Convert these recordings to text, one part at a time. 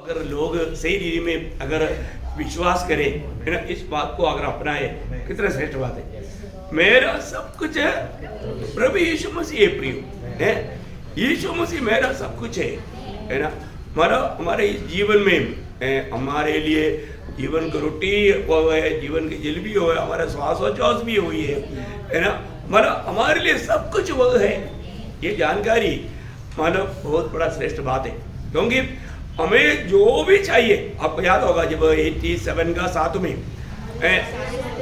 अगर लोग सही रीति में अगर विश्वास करें, है ना, इस बात को अगर अपनाए, कितना श्रेष्ठ बात है। मेरा सब कुछ है प्रभु यीशु मसीह है, प्रियो है। यीशु मसीह मेरा सब कुछ है ना। हमारे इस जीवन में हमारे लिए जीवन की रोटी वो है, जीवन की जल भी हो है, हमारा श्वासोच्छ्वास भी हुई है ना। हमारे लिए सब कुछ वो है। ये जानकारी बहुत बड़ा श्रेष्ठ बात है, क्योंकि हमें जो भी चाहिए, आपको याद होगा जब 87 का 7 में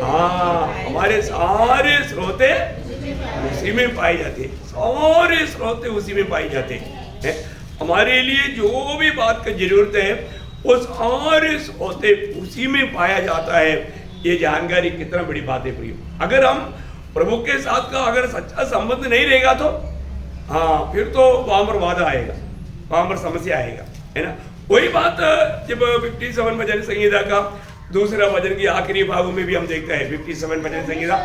हमारे सारे स्रोते उसी में पाए जाते, सारे स्रोते उसी में पाए जाते हैं। हमारे लिए जो भी बात की जरूरत है वो सारे स्रोते उसी में पाया जाता है। ये जानकारी कितना बड़ी बात है प्रियो। अगर हम प्रभु के साथ का अगर सच्चा संबंध नहीं रहेगा तो फिर तो वहां पर बाधा आएगा, वहां पर समस्या आएगा, है ना। वही बात जब 57 भजन संहिता का दूसरा भजन की आखिरी भाग में भी हम देखते हैं। 57 भजन संहिता,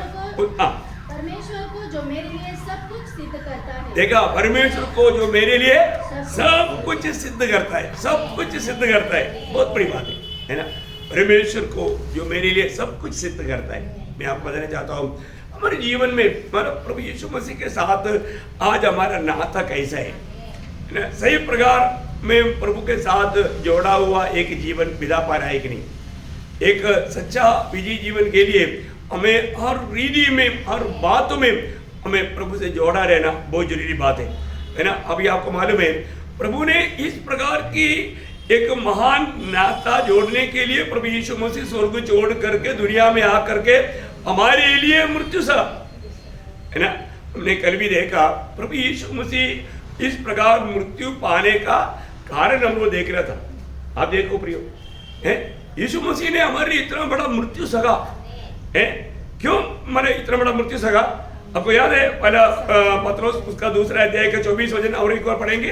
परमेश्वर को जो मेरे लिए सब कुछ सिद्ध करता है। देखा, परमेश्वर को जो मेरे लिए सब कुछ सिद्ध करता है, सब कुछ सिद्ध करता है। बहुत बड़ी बात है ना। परमेश्वर को जो मेरे लिए सब कुछ सिद्ध करता है। मैं आपको बताना चाहता हूँ हमारे जीवन में हमारा प्रभु यीशु मसीह के साथ आज हमारा नाता कैसा है ना। सही प्रकार में प्रभु के साथ जोड़ा हुआ एक जीवन बिता पा रहा है कि नहीं। एक सच्चा विजयी जीवन के लिए हमें हर रीति में, हर बातों में हमें प्रभु से जोड़ा रहना बहुत जरूरी बात है ना। अभी आपको मालूम है प्रभु ने इस प्रकार की एक महान नाता जोड़ने के लिए प्रभु यीशु मसीह स्वर्ग छोड़ करके दुनिया में आ करके हमारे लिए मृत्यु सहा, है ना। हमने कल भी देखा प्रभु यीशु मसीह इस प्रकार मृत्यु पाने का कारण हम लोग देख रहा था। आप देखो प्रियो, है यीशु मसीह ने हमारे लिए इतना बड़ा मृत्यु सहा है। क्यों मैंने इतना बड़ा मृत्यु सहा? आपको याद है पहला पत्रोस उसका दूसरा अध्याय का 24 वचन और एक बार पढ़ेंगे।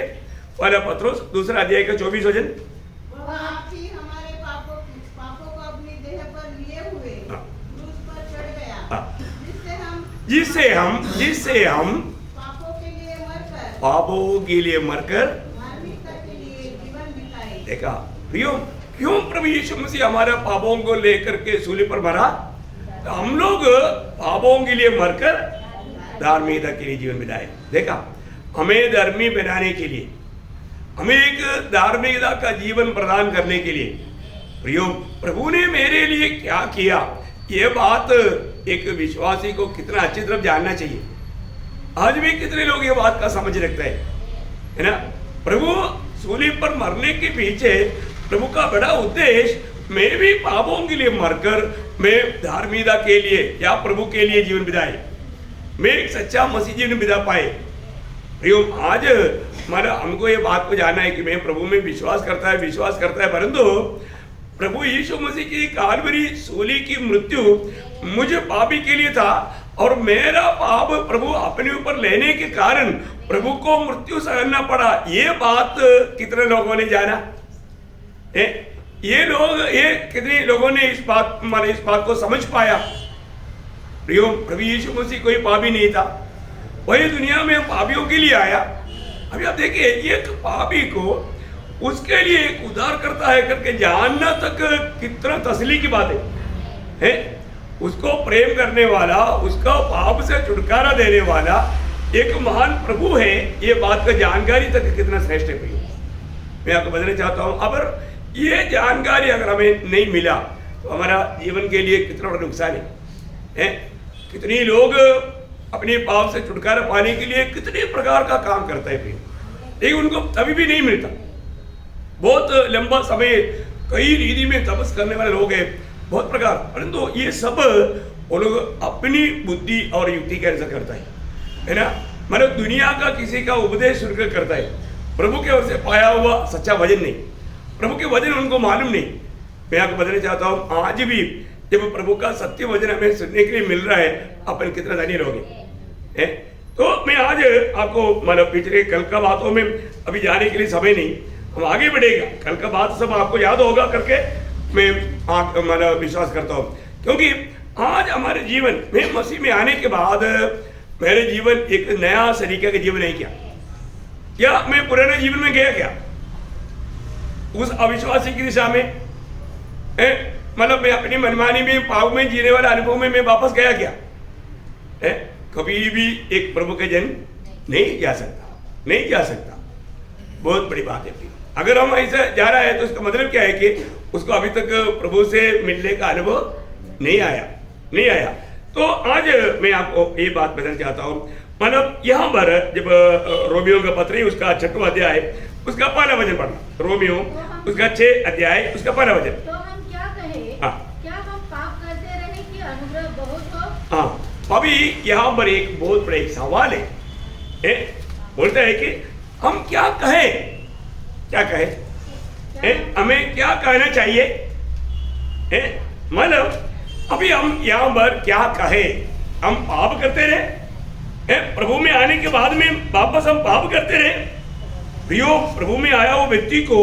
पहला पत्रोस दूसरा अध्याय का 24 वचन। हमारे पापों को अपनी देह पर लिए हुए क्रूस पर चढ़ गया, जिससे हम पापों के लिए मरकर धार्मिकता के लिए जीवन बिताए। देखा प्रियो, क्यों प्रभु यीशु मसीह हमारे पापों को लेकर के सूली पर मरा? तो हम लोग पापों के लिए मरकर धार्मिकता के लिए जीवन बिताए। देखा, हमें धर्मी बनाने के लिए, हमें एक धार्मिकता का जीवन प्रदान करने के लिए प्रियो प्रभु ने मेरे लिए क्या किया, ये बात एक विश्वासी को कितना अच्छी तरह जानना चाहिए। आज भी कितने लोग ये बात का समझ रखते हैं, है ना। प्रभु सूली पर मरने के पीछे प्रभु का बड़ा उद्देश्य मैं भी पापों के लिए मरकर मैं धार्मिकता के लिए या प्रभु के लिए जीवन बिताए, मैं एक सच्चा मसीह जीवन बिता पाए। प्रियो आज हमारा हमको ये बात को जानना है कि मैं प्रभु में विश्वास करता है, परंतु प्रभु यीशु मसीह की कालवरी सूली की मृत्यु मुझे पापी के लिए था और मेरा पाप प्रभु अपने ऊपर लेने के कारण प्रभु को मृत्यु सहना पड़ा। ये बात कितने लोगों ने जाना? ये कितने लोगों ने इस बात को समझ पाया? प्रभु यीशु मसीह कोई पापी नहीं था, वही दुनिया में पापियों के लिए आया। अभी आप देखिए एक पापी को उसके लिए एक उद्धार करता है करके जानना तक कितना तसल्ली की बात है। उसको प्रेम करने वाला, उसका पाप से छुटकारा देने वाला एक महान प्रभु है। ये बात का जानकारी तक कितना श्रेष्ठ है भाई। मैं आपको बताना चाहता हूँ, अगर ये जानकारी अगर हमें नहीं मिला तो हमारा जीवन के लिए कितना बड़ा नुकसान है। कितने लोग अपने पाप से छुटकारा पाने के लिए कितने प्रकार का काम करता है भाई, लेकिन उनको तभी भी नहीं मिलता। बहुत लंबा समय कई रीति में तपस करने वाले लोग हैं, बहुत प्रकार, परंतु ये सब वो लोग अपनी बुद्धि और युक्ति के अनुसार करता है ना। मतलब दुनिया का किसी का उपदेश सुनकर करता है, प्रभु के ओर से पाया हुआ सच्चा वचन नहीं, प्रभु के वचन उनको मालूम नहीं। मैं आपको बताना चाहता हूँ आज भी जब प्रभु का सत्य वचन हमें सुनने के लिए मिल रहा है, अपन कितना धनी लोग हैं। तो मैं आज आपको मतलब पिछले कल का बातों में अभी जाने के लिए समय नहीं, हम आगे बढ़ेगा। कल का बात सब आपको याद होगा करके मैं मतलब विश्वास करता हूँ, क्योंकि आज हमारे जीवन में मसीह में आने के बाद मेरे जीवन एक नया तरीके का जीवन नहीं किया। क्या मैं पुराने जीवन में गया क्या? उस अविश्वासी की दिशा में, मतलब मैं अपनी मनमानी में पाप में जीने वाले अनुभव में मैं वापस गया क्या? कभी भी एक प्रभु के जन नहीं जा सकता। बहुत बड़ी बात है। अगर हम ऐसा जा रहा है तो उसका मतलब क्या है कि उसको अभी तक प्रभु से मिलने का अनुभव नहीं आया। तो आज मैं आपको ये बात बताना चाहता हूँ। मतलब यहाँ पर जब रोमियो का पत्र उसका 6वां अध्याय उसका पहला वचन पढ़ना। रोमियो उसका 6 अध्याय उसका पहला वचन। तो हम क्या कहें? क्या हम पाप करते रहे कि अनुग्रह बहुत हो? हाँ, अभी यहाँ पर एक बहुत बड़ा एक सवाल है। बोलता है कि हम क्या कहें? हमें क्या कहना चाहिए? मतलब अभी हम यहाँ पर क्या कहें? हम पाप करते रहे, प्रभु में आने के बाद में वापस हम पाप करते रहे। प्रियो, प्रभु में आया वो व्यक्ति को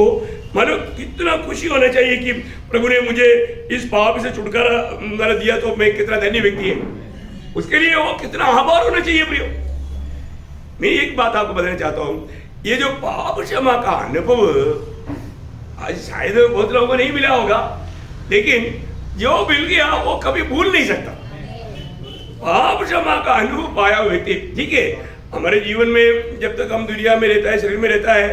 मतलब कितना खुशी होना चाहिए कि प्रभु ने मुझे इस पाप से छुटकारा दिया, तो मैं कितना धन्य व्यक्ति है। उसके लिए वो कितना आभार होना चाहिए। प्रियो, मैं एक बात आपको बताना चाहता हूँ, ये जो पाप क्षमा का अनुभव आज शायद बहुत लोगों को नहीं मिला होगा, लेकिन जो मिल गया वो कभी भूल नहीं सकता। पाप क्षमा का अनुभव पाया हुआ व्यक्ति, ठीक है, हमारे जीवन में जब तक हम दुनिया में रहता है, शरीर में रहता है,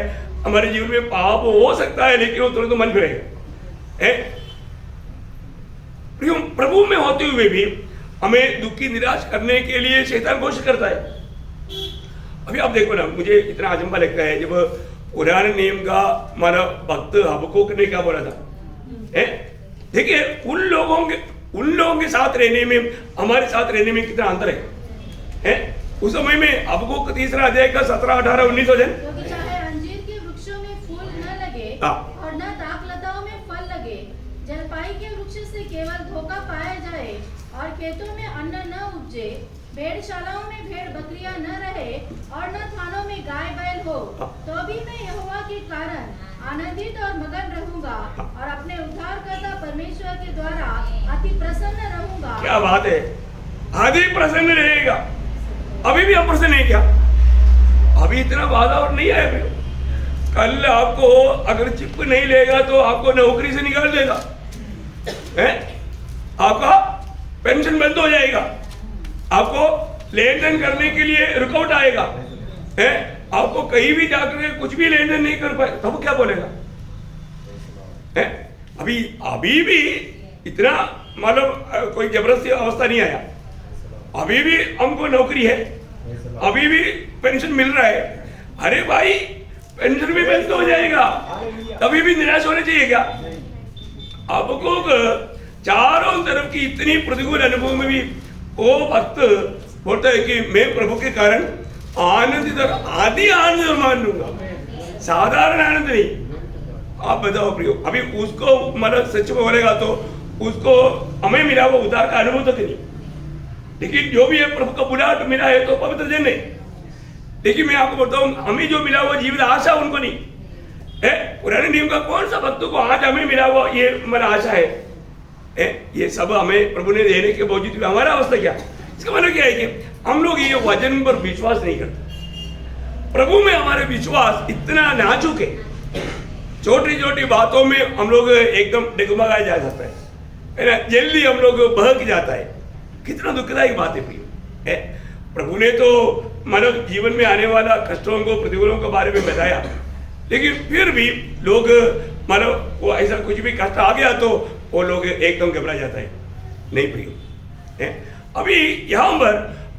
हमारे जीवन में पाप हो सकता है, लेकिन वो तुरंत मन फिरेगा। प्रभु में होते हुए भी हमें दुखी निराश करने के लिए शैतान कोशिश करता है। अभी आप देखो ना, मुझे इतना अचंभा लगता है जब पुराने नियम का माना भक्त हबक्कूक ने क्या बोला था। देखिए, उन लोगों के साथ रहने में हमारे साथ रहने में कितना अंतर है। उस समय में हबक्कूक 3 अध्याय का 17, 18, 19 वचन। क्योंकि चाहे अंजीर के वृक्षों में फूल न लगे और न दाख लताओं में फल लगे, जलपाई के वृक्ष से केवल धोखा पाया जाए और खेतों में अन्न न उपजे, भेड़शालाओं में भेड़ बकरियां न रहे और न थानों में गाय बैल हो, तो भी मैं यहोवा के कारण आनंदित और मगन रहूंगा और अपने उद्धारकर्ता परमेश्वर के द्वारा अति प्रसन्न रहूंगा। क्या बात है, अति प्रसन्न रहेगा। अभी भी हम प्रसन्न है क्या? अभी इतना वातावरण नहीं आया। कल आपको अगर चिप नहीं लेगा तो आपको नौकरी से निकाल देगा, आपका पेंशन बंद हो जाएगा, आपको लेन देन करने के लिए रुकावट आएगा, आपको कहीं भी जाकर के कुछ भी लेन देन नहीं कर पाए, तब क्या बोलेगा? अभी भी इतना मतलब कोई जबरदस्ती अवस्था नहीं आया। अभी भी हमको नौकरी है, अभी भी पेंशन मिल रहा है। अरे भाई, पेंशन भी बंद हो जाएगा, तभी भी निराश होना चाहिए क्या? आपको चारों तरफ की इतनी प्रतिकूल अनुभव में भी वो भक्त बोलता है कि मैं प्रभु के कारण आनंदित और आदि आनंद मान लूंगा, साधारण आनंद नहीं। आप बताओ प्रियो, अभी उसको मतलब सच में बोलेगा तो उसको हमें मिला वो उद्धार का अनुभव तो नहीं, लेकिन जो भी है प्रभु का बुलाहट मिला है तो पवित्र जन है। देखिए, मैं आपको बताऊं, हमें जो मिला हुआ जीवित आशा उनको नहीं है। पुराने नियम का कौन सा भक्त को आज हमें मिला हुआ ये मेरा आशा है? ये सब हमें प्रभु ने देने के बावजूद भी हमारा अवस्था क्या? इसका मतलब क्या है कि हम लोग ये वचन पर विश्वास नहीं करते। प्रभु में हमारे विश्वास इतना नाजुक है, छोटी छोटी बातों में हम लोग एकदम डगमगाया जा सकता है ना, जल्दी हम लोग बहक जाता है। कितना दुखदायक बात है। प्रभु ने तो मानव जीवन में आने वाला कष्टों को, प्रतिकूलों के बारे में बताया, लेकिन फिर भी लोग मानव वो ऐसा कुछ भी कष्ट आ गया तो वो लोग एकदम घबरा जाता है। नहीं प्रियो, अभी यहाँ पर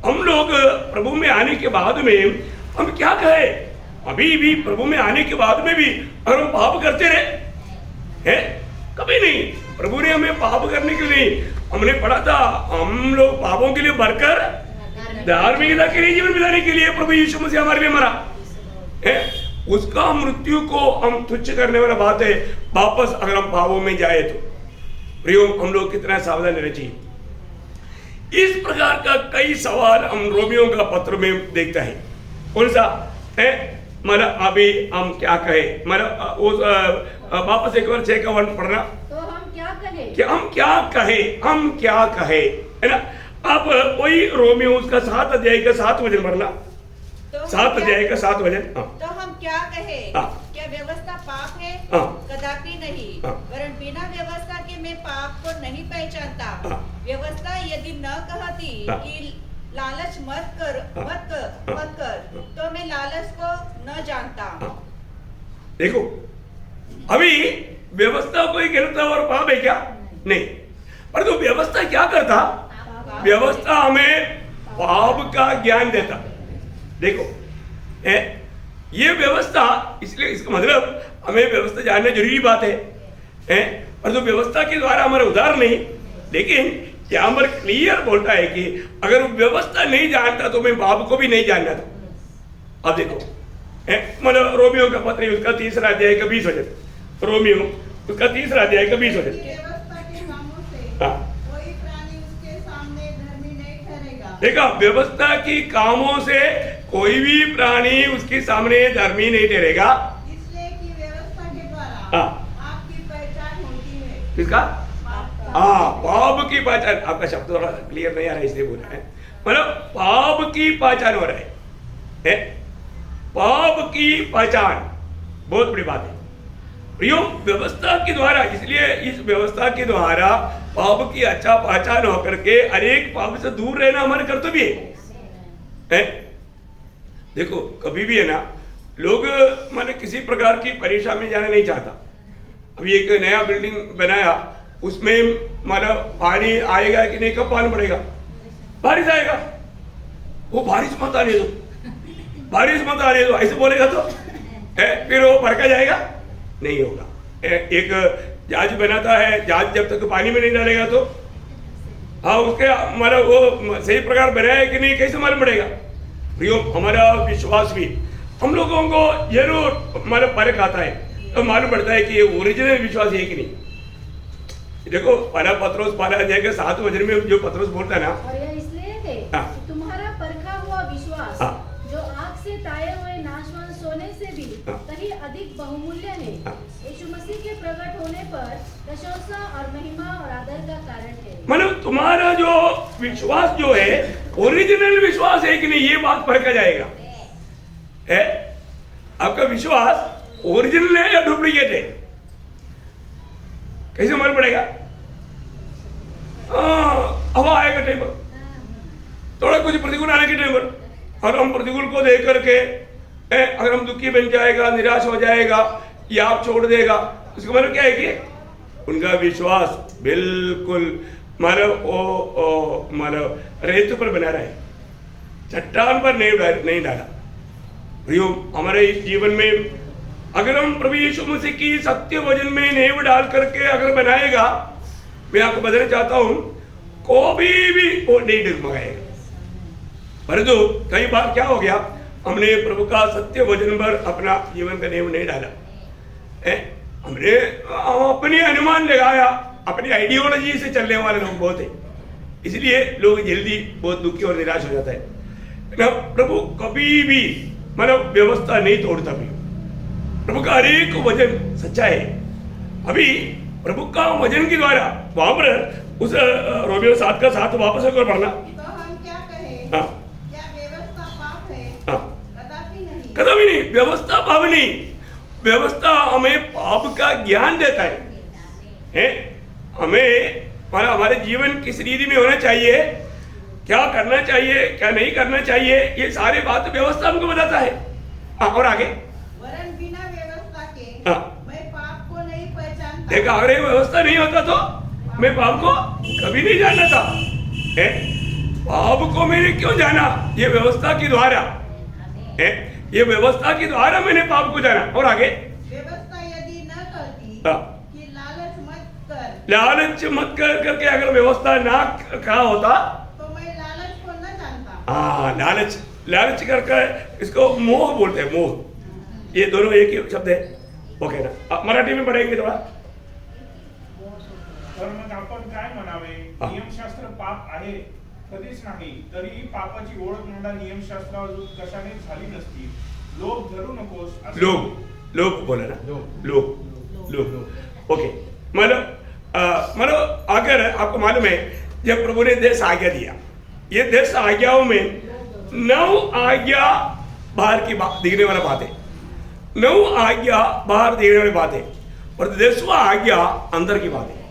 हम लोग प्रभु में आने के बाद में हम क्या कहें? अभी भी प्रभु में आने के बाद में भी अगर हम पाप करते रहे कभी नहीं। प्रभु ने हमें पाप करने के लिए, हमने पढ़ा था, हम लोग पापों के लिए भरकर धार्मिकता के लिए जीवन बिताने के लिए प्रभु यीशु मसीह हमारे लिए मरा है। उसका मृत्यु को हम तुच्छ करने वाला बात है। वापस अगर हम पापों में जाए तो प्रियो, हम लोग कितना सावधान रहना चाहिए। इस प्रकार का कई सवाल हम रोमियो का पत्र में देखता है। कौन सा है? मतलब अभी हम क्या कहे, मतलब वो वापस एक बार 6 का 1 पढ़ना। तो हम क्या कहें? कि हम क्या कहे, है ना? आप वही रोमियो उसका 7 अध्याय का 7 वचन पढ़ना। 7 अध्याय का 7 वचन। तो हम क्या कहे? क्या व्यवस्था पाप है? हाँ। कदापि नहीं। हाँ। वरन बिना व्यवस्था के मैं पाप को नहीं पहचानता। हाँ। व्यवस्था यदि न कहती हाँ। कि लालच मत कर, तो मैं लालच को न जानता। हाँ। देखो, अभी व्यवस्था कोई गलत और पाप है क्या? नहीं, पर तो व्यवस्था क्या करता? व्यवस्था हमें पाप का ज्ञान देता। देखो, ये व्यवस्था, इसलिए इसका मतलब हमें व्यवस्था जानना जरूरी बात है, पर तो व्यवस्था के द्वारा हमारा उद्धार नहीं, लेकिन यहाँ पर क्लियर बोलता है कि अगर व्यवस्था नहीं जानता तो मैं पाप को भी नहीं जानना था। अब देखो, मतलब रोमियो का पत्र उसका 3रा अध्याय का 20 वचन, रोमियो उसका 3रा अध्याय का 20 वचन। व्यवस्था के कामों से हाँ। कोई प्राणी उसके सामने धर्मी नहीं ठहरेगा। देखा, व्यवस्था की कामों से कोई भी प्राणी उसके सामने धर्मी नहीं ठहरेगा, इसलिए कि व्यवस्था के द्वारा हाँ। आपकी पहचान होती है। किसका? हाँ, पाप की पहचान। आपका शब्द थोड़ा क्लियर नहीं आ रहा है इसलिए बोला है, मतलब पाप की पहचान हो रहा है? पाप की पहचान बहुत बड़ी बात है प्रियो, व्यवस्था के द्वारा। इसलिए इस व्यवस्था के द्वारा पाप की अच्छा पहचान होकर के अनेक पाप से दूर रहना हमारे कर्तव्य है। देखो, कभी भी है ना, लोग माने किसी प्रकार की परेशानी में जाना नहीं चाहता। अभी एक नया बिल्डिंग बनाया, उसमें मतलब पानी आएगा कि नहीं, कब पानी पड़ेगा? बारिश आएगा। वो बारिश मत आने दो, बारिश मत आने दो, ऐसे बोलेगा तो फिर वो भड़का जाएगा? नहीं होगा। एक जहाज बनाता है, जहाज जब तक पानी में नहीं डालेगा तो हाँ, उसके मतलब वो सही प्रकार बनाया है कि नहीं, कैसे मालूम पड़ेगा? प्रियो, हमारा विश्वास भी हम लोगों को जरूर मतलब फर्क आता है तो मालूम पड़ता है कि ये ओरिजिनल विश्वास है कि नहीं। देखो, पहला पत्रोस 12 अध्याय के 7 वचन में जो पत्रोस बोलता है ना, और यह इसलिए है हाँ। कि तुम्हारा परखा हुआ विश्वास, हाँ। जो आग से ताए हुए नाशवान सोने से भी हाँ। कहीं अधिक बहुमूल्य है, हाँ। यीशु मसीह के प्रकट होने पर प्रशंसा और महिमा और आदर का कारण है। मतलब तुम्हारा जो विश्वास जो है ओरिजिनल विश्वास है कि नहीं, ये बात परखा जाएगा। है आपका विश्वास ओरिजिनल है या डुप्लीकेट है, कैसे मालूम पड़ेगा? हवा आएगा टाइम पर, थोड़ा कुछ प्रतिकूल आने के टाइम पर, और हम प्रतिकूल को देख करके अगर हम दुखी बन जाएगा, निराश हो जाएगा या आप छोड़ देगा, उसका मतलब क्या है कि उनका विश्वास बिल्कुल मतलब रेत पर बना रहा है, चट्टान पर नहीं डाला। प्रियो, हमारे इस जीवन में अगर हम प्रभु यीशु मसीह की सत्य वचन में नींव डाल करके अगर बनाएगा, मैं आपको बताना चाहता हूं, कोई भी वो नहीं डगमगाएगा। परंतु कई बार क्या हो गया, हमने प्रभु का सत्य वचन पर अपना जीवन का नींव नहीं डाला, हमने अपनी अनुमान लगाया, अपनी आइडियोलॉजी से चलने वाले लोग बहुत है, इसलिए लोग जल्दी बहुत दुखी और निराश हो जाता है ना। प्रभु कभी भी मतलब व्यवस्था नहीं तोड़ता भी, प्रभु का हर एक वचन सच्चा है। अभी प्रभु का वचन के द्वारा वहां पर उस रोमियो 7 का 7 वापस एक बार पढ़ना। तो हम क्या कहें? हाँ। क्या व्यवस्था पाप है? हाँ। कदापि नहीं। कभी नहीं, व्यवस्था पाप नहीं, व्यवस्था हमें पाप का ज्ञान देता है? हमें हमारे जीवन किस रीति में होना चाहिए, क्या करना चाहिए, क्या नहीं करना चाहिए, ये सारी बात व्यवस्था हमको बताता है। और आगे, वरन बिना व्यवस्था के हाँ। मैं पाप को नहीं पहचानता। देखा, अगर ये व्यवस्था नहीं होता तो मैं पाप को कभी नहीं जानना था। पाप को मैंने क्यों जाना? ये व्यवस्था के द्वारा, ये व्यवस्था के द्वारा मैंने पाप को जाना। और आगे, व्यवस्था यदि न कहती हाँ। कि लालच मत कर, लालच मत कर करके अगर व्यवस्था ना कहा होता तो मैं लालच को न जानता। हाँ, लालच करके इसको मोह बोलते हैं, मोह। ये दोनों एक ही शब्द है, ओके ना? आप मराठी में पढ़ेंगे थोड़ा। तर मग आपण काय म्हणावे? हा. नियमशास्त्र पाप आहे कधीच नाही, तरी पापाची ओळख म्हणा नियमशास्त्रावरून कशाने झाली नसती. लोभ धरू नकोस असं- लोग बोला ना, लोग ओके। मतलब अगर आपको मालूम है, जब प्रभु ने 10 आज्ञा दिया, ये 10 आज्ञाओं में 9 आज्ञा बाहर की दिखने वाला बात है, 9 आज्ञा बाहर देखने वाली बात है और 10वां आज्ञा अंदर की बात है।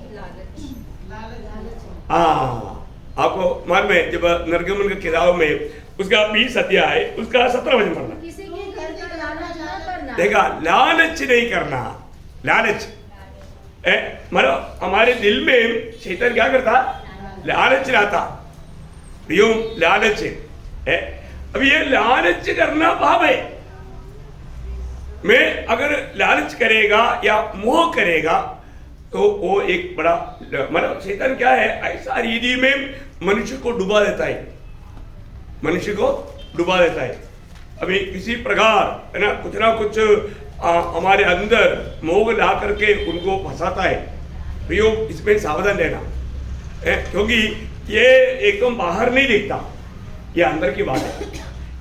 हाँ, आपको मालूम है जब निर्गमन के किताब में उसका 20 अध्याय उसका 17 वचन पढ़ना। किसी के घर का लालच न करना। देखा, लालच नहीं करना। लालच मतलब हमारे दिल में शैतान क्या करता, लालच लाता। यूं लालच है। अब ये लालच करना पाप है। मैं अगर लालच करेगा या मोह करेगा तो वो एक बड़ा मतलब शैतान क्या है, ऐसा रीति में मनुष्य को डुबा देता है, मनुष्य को डुबा देता है। अभी किसी प्रकार है ना कुछ हमारे अंदर मोह ला करके उनको फंसाता है। तो इसमें सावधान रहना क्योंकि ये एकदम बाहर नहीं दिखता, ये अंदर की बात है।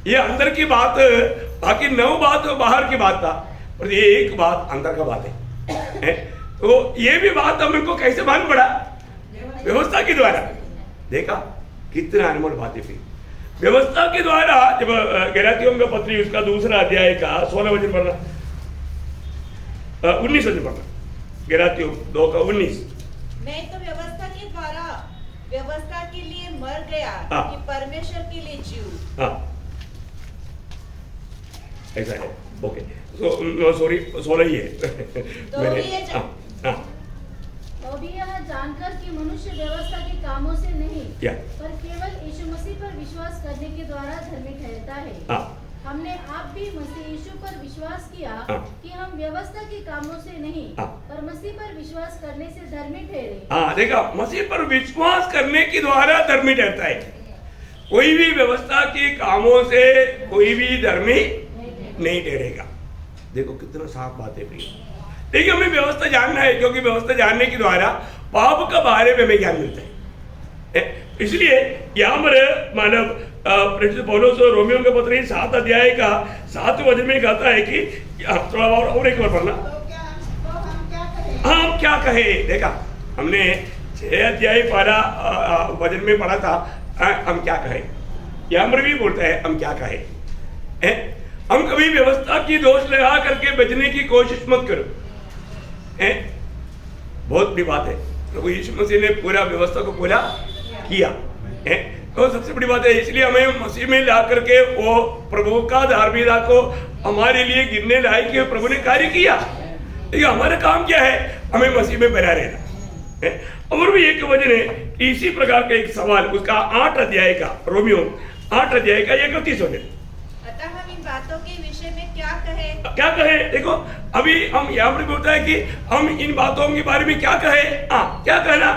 ये अंदर की बात, बाकी 9 बात बाहर की बात था और ये एक बात अंदर का बात है। तो ये भी बात हमको कैसे मालूम पड़ा, व्यवस्था के द्वारा। देखा कितना अनमोल बात है। व्यवस्था के द्वारा जब गलातियों का पत्री उसका 2 अध्याय का 16 वचन पढ़ना, 19 वचन पढ़ना, गलातियों 2 का 19। मैं तो व्यवस्था के द्वारा व्यवस्था के लिए मर गया कि परमेश्वर के लिए जीव। हाँ ऐसा है। ओके, सॉरी 16 ही है। तो भी यह जानकर कि मनुष्य व्यवस्था के कामों से नहीं पर केवल यीशु मसीह पर विश्वास करने के द्वारा धर्मी ठहरता है। हमने आप भी मसीह यीशु पर विश्वास किया कि हम व्यवस्था के कामों से नहीं पर मसीह पर विश्वास करने से धर्मी ठहरे। हाँ देखा, मसीह पर विश्वास करने के द्वारा धर्मी ठहरता है। कोई भी व्यवस्था के कामों से कोई भी धर्मी नहीं ठहरेगा। देखो कितना साफ बात है प्रिय। देखिए हमें व्यवस्था जानना है क्योंकि व्यवस्था जानने के द्वारा पाप का बारे में हमें ज्ञान मिलता है। इसलिए यहाँ पर मानव प्रेरित पौलुस रोमियो के पत्र 7 अध्याय का 7 वचन में कहता है कि थोड़ा और एक बार पढ़ना। हम क्या कहे। देखा हमने 6 अध्याय पहला वचन में पढ़ा था, हम क्या कहे। यहाँ पर भी बोलता है हम क्या कहे। हम कभी व्यवस्था की दोष लगा करके बचने की कोशिश मत करो। बहुत बड़ी बात है, प्रभु यीशु मसीह ने पूरा व्यवस्था को पूरा किया है। तो सबसे बड़ी बात है, इसलिए हमें मसीह में ला करके वो प्रभु का धार्मिकता को हमारे लिए गिरने लायक प्रभु ने कार्य किया। लेकिन हमारा काम क्या है, हमें मसीह में बना रहना। और भी एक वजह है इसी प्रकार का एक सवाल उसका 8 अध्याय का, रोमियो 8 अध्याय का 31 वचन। अतः हम इन बातों के विषय में क्या कहे। देखो अभी हम यहाँ पर बोलता है कि हम इन बातों के बारे में क्या कहे। क्या कहना।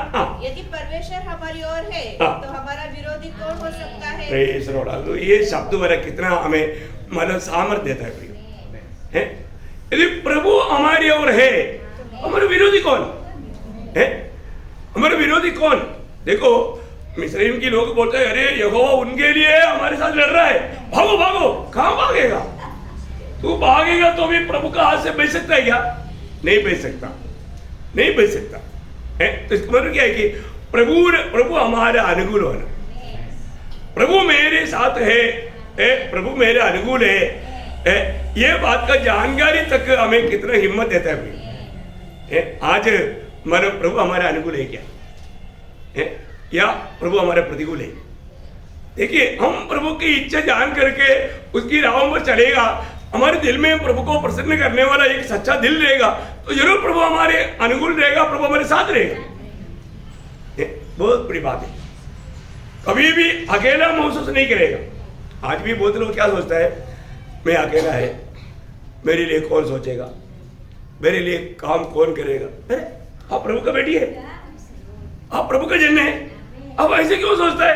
यदि परमेश्वर हमारी ओर है तो हमारा विरोधी कौन हो सकता है। तो ये शब्द वाला कितना हमें मतलब सामर्थ्य देता है। यदि प्रभु हमारी ओर है हमारे विरोधी कौन है। हमारे विरोधी कौन। देखो मिस्रईम की लोग बोलते हैं अरे यहोवा उनके लिए हमारे साथ लड़ रहा है, भागो भागो। कहां भागेगा तू। भागेगा तो भी प्रभु का हाथ से बच सकता है क्या। नहीं बच सकता, नहीं बच सकता तो इसका मतलब क्या है कि प्रभु हमारे अनुकूल होना। प्रभु मेरे साथ है, प्रभु मेरे अनुकूल है। ये बात का जानकारी तक हमें कितना हिम्मत देता है। आज मतलब प्रभु हमारे अनुकूल है क्या या प्रभु हमारे प्रतिकूल है। देखिए हम प्रभु की इच्छा जान करके उसकी राहों पर चलेगा, हमारे दिल में प्रभु को प्रसन्न करने वाला एक सच्चा दिल रहेगा तो जरूर प्रभु हमारे अनुकूल रहेगा, प्रभु हमारे साथ रहेगा। बहुत बड़ी बात है। कभी भी अकेला महसूस नहीं करेगा। आज भी बहुत लोग क्या सोचता है, मैं अकेला है, मेरे लिए कौन सोचेगा, मेरे लिए काम कौन करेगा। अरे आप प्रभु का बेटी है, आप प्रभु का जन है, अब ऐसे क्यों सोचता है।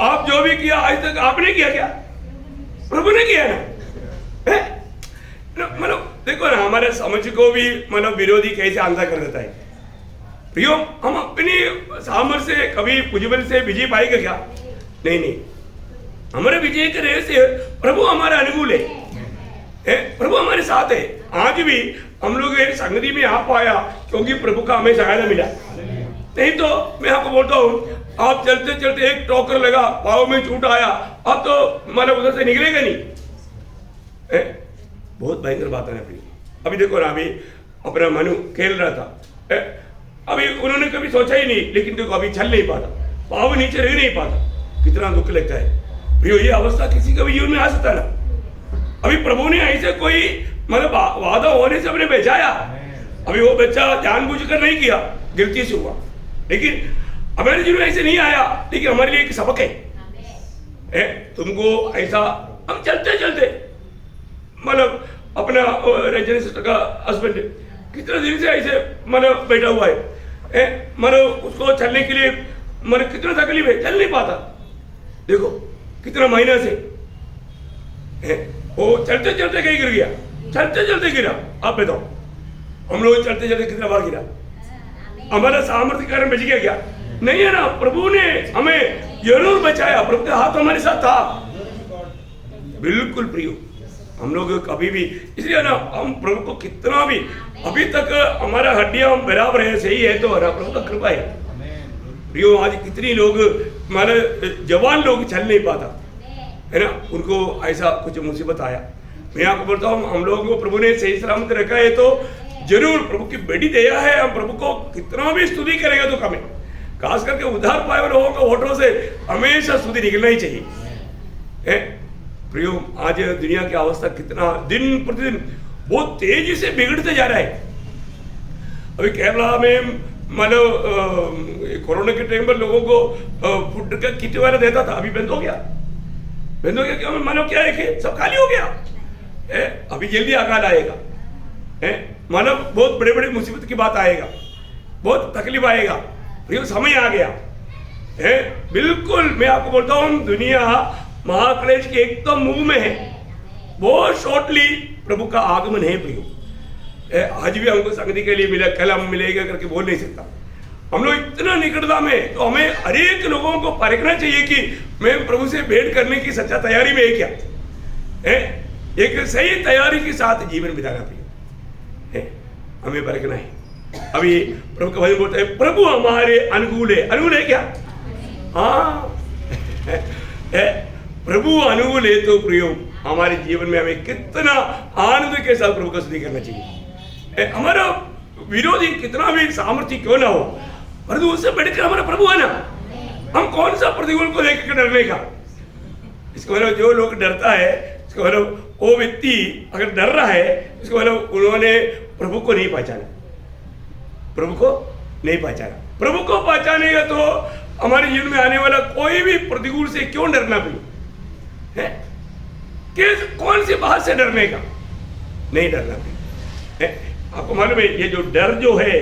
आप जो भी किया आज तक आपने किया क्या, प्रभु ने किया ना। मतलब देखो ना हमारे समझ को भी मतलब विरोधी कैसे आंधा कर देता है। प्रियो हम अपनी सामर्थ्य से कभी पुजबल से विजय पाएगा क्या। नहीं, हमारे विजय के रहस्य प्रभु हमारे अनुकूल है, प्रभु हमारे साथ है। आज भी हम लोग एक संगति में आ पाया क्योंकि प्रभु का हमें सहायता मिला। नहीं तो मैं आपको बोलता हूँ आप चलते चलते एक टोकर लगा, पाँव में चोट आया, अब तो मतलब उधर से निकलेगा नहीं। बहुत भयंकर बात है ना प्रिय। अभी देखो ना, अभी अपना मनु खेल रहा था, अभी उन्होंने कभी सोचा ही नहीं, लेकिन देखो अभी चल नहीं पाता, पाँव नीचे रह नहीं पाता, कितना दुख लगता है प्रियो। ये अवस्था किसी का भी जीवन में आ सकता है ना। अभी प्रभु ने ऐसे कोई मतलब वादा होने से अपने बचाया। अभी वो बच्चा जानबूझकर नहीं किया, गलती से हुआ, लेकिन हमारे जीवन में ऐसे नहीं आया, लेकिन हमारे लिए एक सबक है। तुमको ऐसा हम चलते चलते मतलब अपना रंजन सिस्टर का हस्बैंड कितने दिन से ऐसे मतलब बैठा हुआ है, मतलब उसको चलने के लिए मतलब कितना तकलीफ है, चल नहीं पाता। देखो कितना महीना से वो चलते चलते कहीं गिर गया, चलते चलते गिरा। आप बताओ हम लोग चलते चलते कितना बार गिरा, हमारा सामर्थ्य के कारण बच गया क्या? नहीं है ना। प्रभु ने हमें जरूर बचाया, प्रभु का हाथ हमारे साथ था, बिल्कुल प्रियो। हम लोग कभी भी इसलिए ना हम प्रभु को कितना भी अभी तक हमारा हड्डियां बराबर है, सही है, तो हमारा प्रभु का कृपा है प्रियो। आज कितनी लोग हमारे जवान लोग चल नहीं पाता है ना, उनको ऐसा कुछ मुसीबत आया। मैं आपको बोलता हूँ हम लोगों को प्रभु ने सही सलामत रखा है, तो जरूर प्रभु की बड़ी दया है। हम प्रभु को कितना भी स्तुति करेगा तो कम है। खास करके उद्धार पाए हुए लोगों को होठों से हमेशा स्तुति निकलना ही चाहिए। प्रियो आज दुनिया की अवस्था कितना दिन प्रतिदिन बहुत तेजी से बिगड़ते जा रहा है। अभी केरला में मतलब कोरोना के टाइम पर लोगों को फूड का किट वाला देता था, अभी बंद हो गया। बंद हो गया क्यों? मानो क्या है कि सब खाली हो गया। अभी जल्दी अकाल आएगा, मतलब बहुत बड़े बड़े मुसीबत की बात आएगा, बहुत तकलीफ आएगा। प्रियो समय आ गया है, बिल्कुल। मैं आपको बोलता हूँ दुनिया महाक्लेश के एकदम मुंह में है, बहुत शॉर्टली प्रभु का आगमन है प्रियो। आज भी हमको संगति के लिए मिला, कल हम मिलेगा करके बोल नहीं सकता। हम लोग इतना निकटता में, तो हमें हर एक लोगों को परखना चाहिए कि मैं प्रभु से भेंट करने की सच्चा तैयारी में है क्या है। एक सही तैयारी के साथ जीवन बिताना प्रियो है, हमें परखना है। अभी प्रभु का वचन बोलता है प्रभु हमारे अनुकूल है। अनुकूल है क्या? हाँ प्रभु अनुकूल है, तो प्रियो हमारे जीवन में हमें कितना आनंद के साथ प्रभु का स्तुति करना चाहिए। हमारा विरोधी कितना भी सामर्थ्य क्यों ना हो, परंतु उससे बढ़कर हमारा प्रभु है ना। हम कौन सा प्रतिकूल को देख कर डरने का? इसको मतलब जो लोग डरता है, इसको मतलब वो व्यक्ति अगर डर रहा है, इसको मतलब उन्होंने प्रभु को नहीं पहचाना, प्रभु को नहीं पहचाना। प्रभु को पहचानेगा तो हमारे जीवन में आने वाला कोई भी प्रतिकूल से क्यों डरना भी है? कौन सी बात से डरने का? नहीं डरना भी। आपको मालूम है ये जो डर जो है,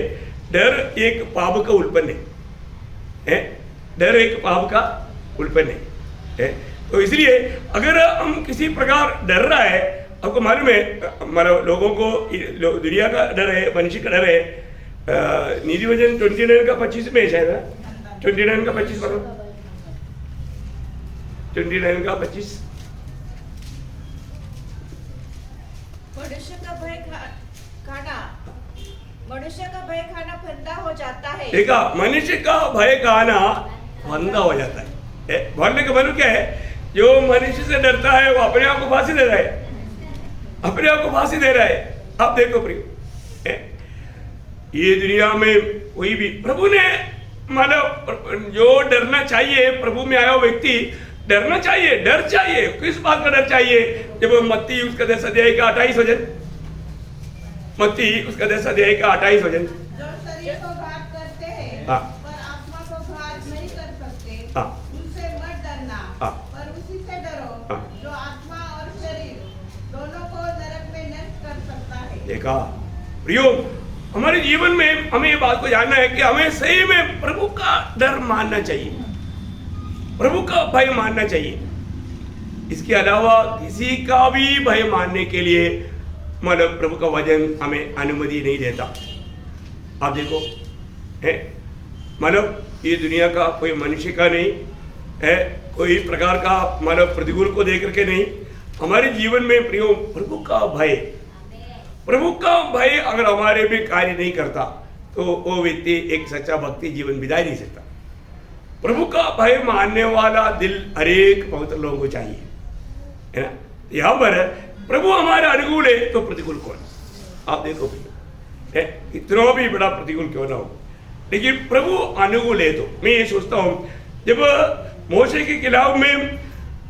डर एक पाप का उल्पन्न है। डर एक पाप का उल्पन्न है। तो इसलिए अगर हम किसी प्रकार डर रहा है, आपको मालूम है हमारे लोगों को दुनिया का डर है, मनुष्य का डर है। नीति वचन 29 का 25 में शायद है, 29 का 25 पढ़ो, 29 का 25। मनुष्य का भय खाना फंदा हो जाता है। देखा, मनुष्य का भय खाना फंदा हो जाता है। बोलने का मतलब क्या है? जो मनुष्य से डरता है वो अपने आप को फांसी दे रहा है, अपने आप को फांसी दे रहा है। आप देखो प्रियो, ये दुनिया में कोई भी प्रभु ने मतलब जो डरना चाहिए, प्रभु में आया हुआ व्यक्ति डरना चाहिए। डर चाहिए, किस बात का डर चाहिए? जब मत्ती उसका 10 अध्याय का 28 वचन, मत्ती उसका 10 अध्याय का 28 वचन, जो शरीर को घात करते हैं हाँ, पर आत्मा को घात नहीं कर सकते, हाँ, उनसे मत डरना, हाँ, पर उसी से डरो हाँ, जो आत्मा और शरीर दोनों को नरक में नष्ट कर सकता है। देखा प्रियो, हमारे जीवन में हमें ये बात को जानना है कि हमें सही में प्रभु का डर मानना चाहिए, प्रभु का भय मानना चाहिए। इसके अलावा किसी का भी भय मानने के लिए मतलब प्रभु का वचन हमें अनुमति नहीं देता। आप देखो है, मतलब ये दुनिया का कोई मनुष्य का नहीं है, कोई प्रकार का मतलब प्रतिकूल को देख करके नहीं। हमारे जीवन में प्रियो प्रभु का भय, प्रभु का भय अगर हमारे में कार्य नहीं करता तो वो व्यक्ति एक सच्चा भक्ति जीवन बिता नहीं सकता। प्रभु का भय मानने वाला दिल हरेक पवित्र लोगों को चाहिए, है ना। यहाँ पर प्रभु हमारे अनुकूल है तो प्रतिकूल कौन? आप देखो है, इतना भी बड़ा प्रतिकूल क्यों ना हो, लेकिन प्रभु अनुकूल है। तो मैं ये सोचता हूँ जब मोशे के खिलाफ में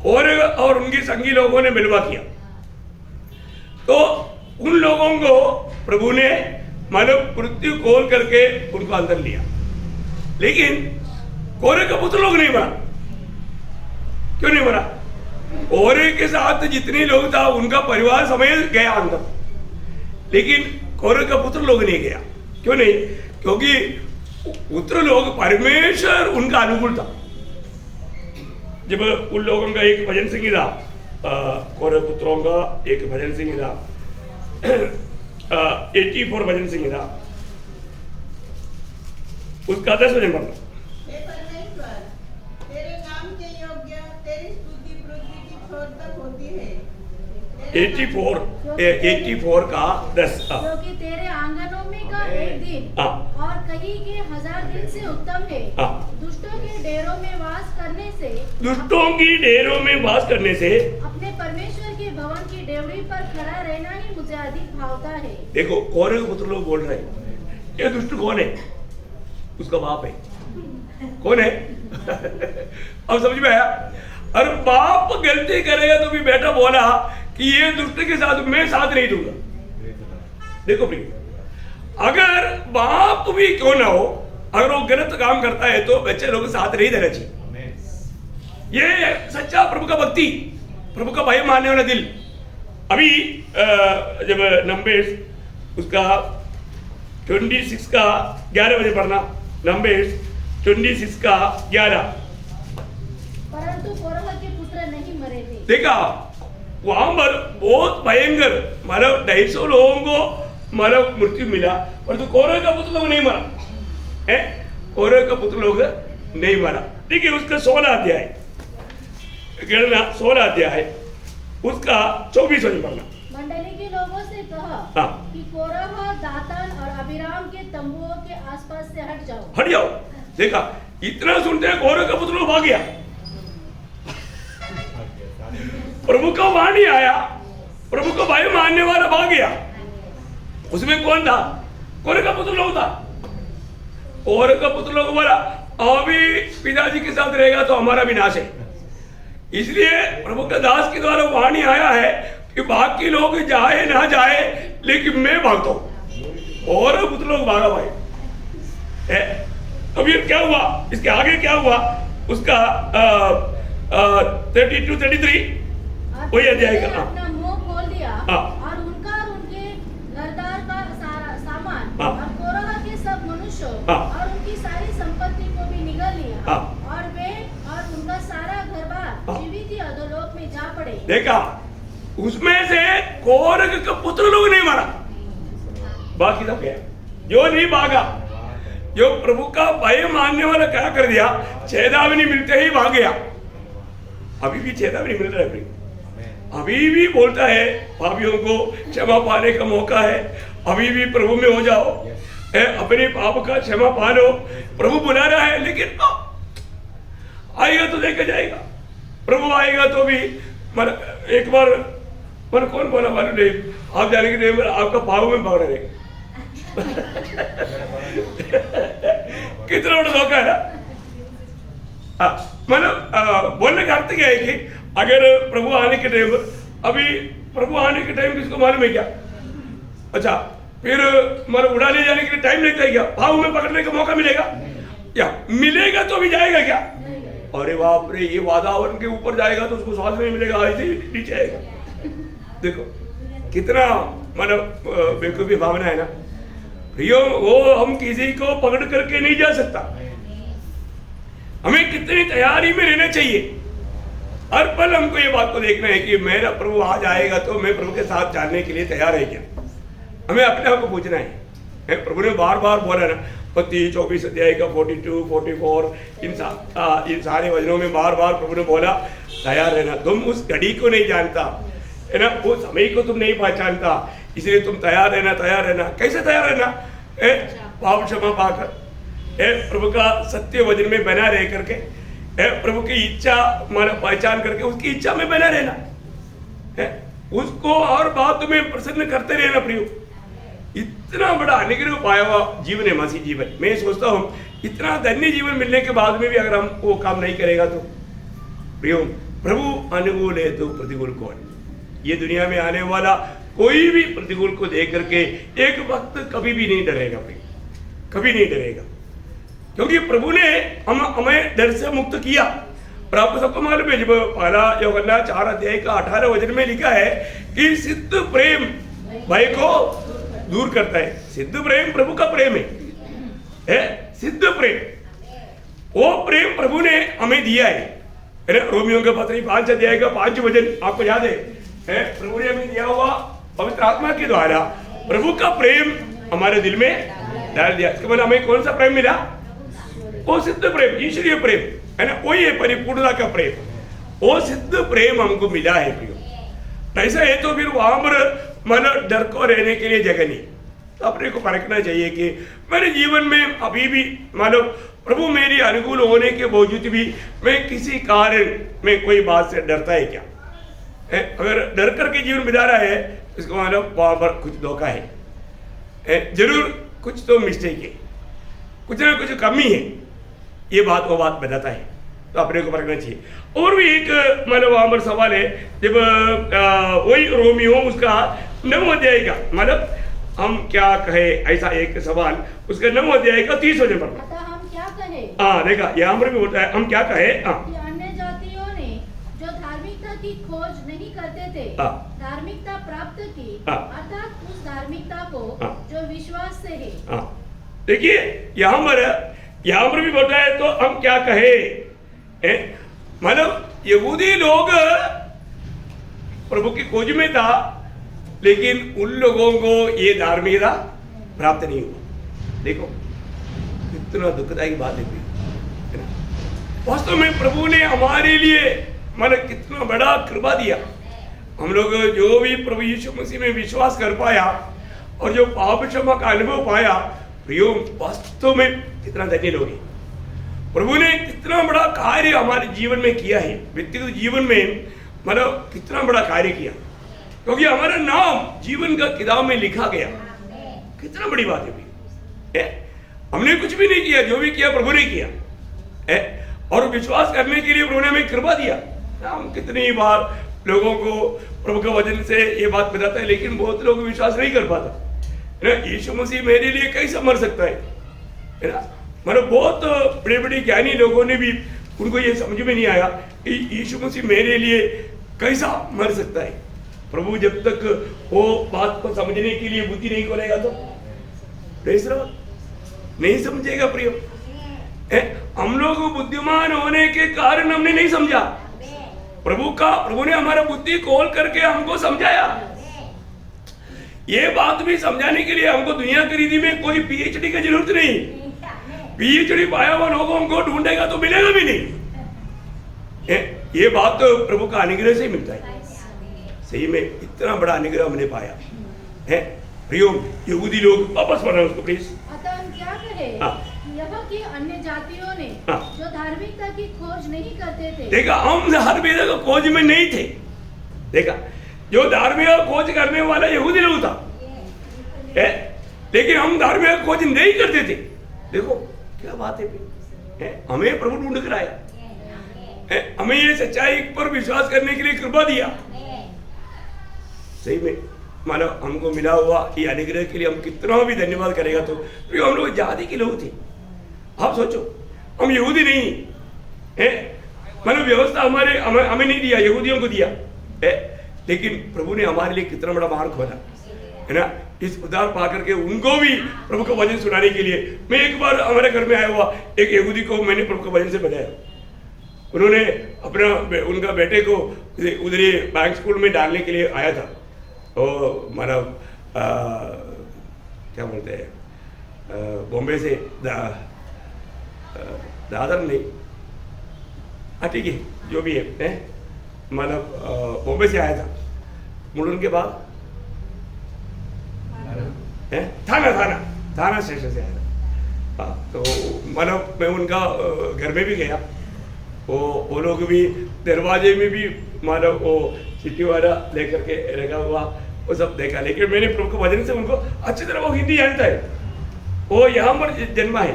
कोरह और उनके संगी लोगों ने मिलवा किया तो उन लोगों को प्रभु ने मानव मृत्यु खोल करके उनको अंदर लिया, लेकिन कोरह का पुत्र लोग नहीं मरा। क्यों नहीं मरा? कोरह के साथ जितने लोग था उनका परिवार समेत गया अंदर, लेकिन कोरह का पुत्र लोग नहीं गया। क्यों नहीं? क्योंकि पुत्र लोग परमेश्वर उनका अनुकूल था। जब उन लोगों का एक भजन सिंह था, कोरह पुत्रों का एक भजन सिंह था, 84 भजन सिंह था, उसका 10 भजन पढ़ना। हे परमेश्वर, तेरे नाम के योग्य तेरी स्तुति पृथ्वी की छोर तक होती है। 84 का 10। क्योंकि तेरे आंगनों में का एक दिन और कहीं के 1000 दिन से उत्तम है। दुष्टों के डेरों में वास करने से, दुष्टों की डेरों में वास करने से अपने परमेश्वर के भवन की डेवड़ी पर खड़ा रहना ही मुझे अधिक भावता है। देखो कोरह के पुत्र लोग बोल रहे हैं, ये दुष्ट कौन है? उसका बाप है। कौन है? अब समझ में आया? और बाप गलती करेगा तो भी बेटा बोला कि ये दुष्ट के साथ मैं साथ नहीं दूंगा। देखो प्रिय, अगर बाप भी क्यों ना हो, अगर वो गलत काम करता है तो बच्चे लोग साथ नहीं देना चाहिए। ये सच्चा प्रभु का भक्ति, प्रभु का भय मानने वाला दिल। अभी जब नंबर्स उसका 26 का 11 बजे पढ़ना, नंबर्स 26 का 11। परंतु कोरह के पुत्र नहीं मरे थे। देखा वहां पर बहुत भयंकर, मतलब 250 लोगों को मतलब मृत्यु मिला, परंतु कोरह का पुत्र लोग नहीं मरा है। कोरह का पुत्र लोग नहीं मरा। ठीक है, उसका 16 अध्याय गणना 16 अध्याय उसका 24 वचन पढ़ना। मंडली के लोगों से कहा कि कोरह, दातान और अबीराम के तंबुओं के आसपास से हट जाओ। हट जाओ। देखा, इतना सुनते हैं कोरह का पुत्र लोग भाग गया। प्रभु का वाणी आया, प्रभु का भय मानने वाला भाग गया। उसमें कौन था? कोरह का पुत्र लोग था। कोरह का पुत्र लोग बोला अभी पिताजी के साथ रहेगा तो हमारा विनाश है। इसलिए प्रभु का दास के द्वारा वाणी आया है कि बाकी लोग जाए ना जाए, लेकिन मैं भागता हूं। और पुत्र लोग भागा भाई। अब ये क्या हुआ? इसके आगे क्या हुआ? उसका 32 33 वही अध्याय का। अपना मुंह खोल दिया और उनका और उनके घरदार का सारा सामान और कोरह के सब मनुष्यों और उनकी सारी संपत्ति को भी निगल लिया और वे और उनका सारा घरबार जीवित ही अधोलोक में जा पड़े। देखा, उसमें से कोरह का पुत्र लोग नहीं मरा, बाकी सब गया। जो नहीं भागा, जो प्रभु का भय मानने वाला क्या कर दिया, चेतावनी मिलते ही भाग गया। अभी भी चेतावनी मिल रहा है, अभी भी बोलता है पापियों को क्षमा पाने का मौका है। अभी भी प्रभु में हो जाओ, अपने पाप का क्षमा पा लो। प्रभु बुला रहा है, लेकिन आएगा तो देखा जाएगा। प्रभु आएगा तो भी एक बार मन कौन बोला मालूम नहीं, आप जाने के नहीं, आपका पाव में भाग रहे। कितना बड़ा धोखा है ना। मतलब बोलने का अर्थ क्या है कि अगर प्रभु आने के टाइम, अभी प्रभु आने के टाइम किसको मालूम है क्या? अच्छा, फिर मतलब उड़ा ले जाने के लिए टाइम लगता है क्या? भाव में पकड़ने का मौका मिलेगा या मिलेगा तो भी जाएगा क्या? अरे बाप रे, ये वातावरण के ऊपर जाएगा तो उसको सांस नहीं मिलेगा, ऐसे ही नीचे आएगा। देखो कितना मतलब बेवकूफी भावना है ना प्रियो। वो हम किसी को पकड़ करके नहीं जा सकता। हमें कितनी तैयारी में रहना चाहिए। हर पल हमको ये बात को देखना है कि मेरा प्रभु आ जाएगा तो मैं प्रभु के साथ जाने के लिए तैयार है क्या? हमें अपने आप को पूछना है। प्रभु ने बार बार बोला ना, 24 अध्याय का 42, 44 इन सारे वचनों में बार बार प्रभु ने बोला तैयार रहना। तुम उस घड़ी को नहीं जानता है ना, वो समय को तुम नहीं पहचानता, इसलिए तुम तैयार रहना, तैयार रहना। कैसे तैयार रहना? पाप क्षमा पाकर, प्रभु का सत्य वचन में बना रह करके, प्रभु की इच्छा माना पहचान करके उसकी इच्छा में बना रहना है। उसको और बात में प्रसन्न करते रहना प्रियो। इतना बड़ा अनुग्रह पाया हुआ जीवन है मसीह जीवन। मैं सोचता हूँ इतना धन्य जीवन मिलने के बाद में भी अगर हम वो काम नहीं करेगा तो प्रियो, प्रभु अनुकूल है तो प्रतिकूल कौन। ये दुनिया में आने वाला कोई भी प्रतिकूल को देख करके एक वक्त कभी भी नहीं डरेगा प्रियो, कभी नहीं डरेगा, क्योंकि प्रभु ने हमें डर से मुक्त किया। और आपको सबको मालूम है, जब पहला यूहन्ना 4 अध्याय का 18 वचन में लिखा है कि सिद्ध प्रेम भय को दूर करता है। सिद्ध प्रेम प्रभु का प्रेम है सिद्ध प्रेम। वो प्रेम प्रभु ने हमें दिया है ना। रोमियो के पत्री 5 अध्याय का 5 वचन आपको याद है प्रभु ने हमें दिया हुआ पवित्र आत्मा के द्वारा प्रभु का प्रेम हमारे दिल में डाल दिया। इसके बाद हमें कौन सा प्रेम मिला? वो सिद्ध प्रेम, ईश्वरीय प्रेम है ना, वही है परिपूर्णता का प्रेम। वो सिद्ध प्रेम हमको मिला है प्रियो। ऐसा है तो फिर वहां पर मतलब डर को रहने के लिए जगह नहीं। तो अपने को परखना चाहिए कि मेरे जीवन में अभी भी मतलब प्रभु मेरी अनुकूल होने के बावजूद भी मैं किसी कारण में कोई बात से डरता है क्या? अगर डर करके जीवन बिता रहा है इसको मतलब वहां पर कुछ धोखा है, जरूर कुछ तो मिस्टेक है, कुछ ना कुछ कमी है। ये बात वो बात बताता है, तो अपने को परखना चाहिए। और भी एक मतलब वहां पर सवाल है, जब वही रोमियो उसका 9 अध्याय का मतलब हम क्या कहे, ऐसा एक सवाल उसका 9 अध्याय का 30 वचन पर। अतः हम क्या कहे? देखा यहाँ पर भी होता है, हम क्या कहे कि अन्य जातियों ने जो धार्मिकता की खोज नहीं करते थे धार्मिकता प्राप्त की, अर्थात उस धार्मिकता को जो विश्वास से है। देखिए यहाँ पर भी बोलता है तो हम क्या कहे, मतलब यहूदी लोग प्रभु की खोज में था, लेकिन उन लोगों को ये धार्मिकता प्राप्त नहीं हुआ। देखो कितना दुखदायी बात है ना। वास्तव में प्रभु ने हमारे लिए मतलब कितना बड़ा कृपा दिया। हम लोग जो भी प्रभु यीशु मसीह में विश्वास कर पाया और जो पाप क्षमा का अनुभव पाया, प्रियो वास्तव में कितना धन्य लोग हैं। प्रभु ने कितना बड़ा कार्य हमारे जीवन में किया है, व्यक्तिगत जीवन में मतलब कितना बड़ा कार्य किया, क्योंकि हमारा नाम जीवन का किताब में लिखा गया। कितना बड़ी बात है। हमने कुछ भी नहीं किया, जो भी किया प्रभु ने किया और विश्वास करने के लिए प्रभु ने हमें कृपा दिया। हम कितनी बार लोगों को प्रभु के वचन से ये बात बताते हैं, लेकिन बहुत लोग विश्वास नहीं कर पाता है ना। यीशु मसीह मेरे लिए कैसा मर सकता है ना। मतलब बहुत बड़े बड़े ज्ञानी लोगों ने भी उनको ये समझ में नहीं आया कि यीशु मसीह मेरे लिए कैसा मर सकता है। प्रभु जब तक वो बात को समझने के लिए बुद्धि नहीं खोलेगा तो नहीं समझेगा प्रियो। हम लोग बुद्धिमान होने के कारण हमने नहीं समझा। प्रभु ने हमारा बुद्धि खोल करके हमको समझाया। ये बात भी समझाने के लिए हमको दुनिया की रीति में कोई पीएचडी की जरूरत नहीं। पीएचडी पाया हुआ लोगों को ढूंढेगा तो मिलेगा भी नहीं। ये बात तो प्रभु का अनुग्रह से मिलता है। सही में इतना बड़ा अनुग्रह हमने पाया है प्रियो। यहूदी लोग वापस पढ़ना उसको प्लीज। अतः हम क्या कहें यह कि अन्य जातियों ने जो धार्मिकता की खोज नहीं करते थे। देखा, हम धार्मिकता की खोज में नहीं थे। देखा, जो धार्मिकता खोज करने वाला यहूदी लोग था, लेकिन हम धार्मिकता खोज नहीं करते थे। देखो क्या बात है। हमें प्रभु ढूंढ कर आया, हमें ये सच्चाई पर विश्वास करने के लिए कृपा दिया। सही में मानो हमको मिला हुआ ये अनुग्रह के लिए हम कितना भी धन्यवाद करेगा। तो हम लोग जाति के लोग थे। आप सोचो, हम यहूदी नहीं है, मानो व्यवस्था हमें नहीं दिया, यहूदियों को दिया है, लेकिन प्रभु ने हमारे लिए कितना बड़ा मार्ग खोला है ना। इस उद्धार पा करके उनको भी प्रभु का वचन सुनाने के लिए, मैं एक बार हमारे घर में आया हुआ एक यहूदी को मैंने प्रभु का वचन से बताया। उन्होंने उनका बेटे को उधर बैंक स्कूल में डालने के लिए आया था। वो मतलब क्या बोलते हैं, बॉम्बे से दादर नहीं, ठीक है जो भी है, मतलब बॉम्बे से आया था। मुड़न के बाद थाना स्टेशन से आया था। तो मतलब मैं उनका घर में भी गया। वो लोग भी दरवाजे में भी मतलब वो चिट्ठी वाला लेकर के रखा हुआ वो सब देखा, लेकिन मैंने प्रभु के वचन से उनको अच्छी तरह वो हिंदी जानता है, वो यहाँ पर जन्मा है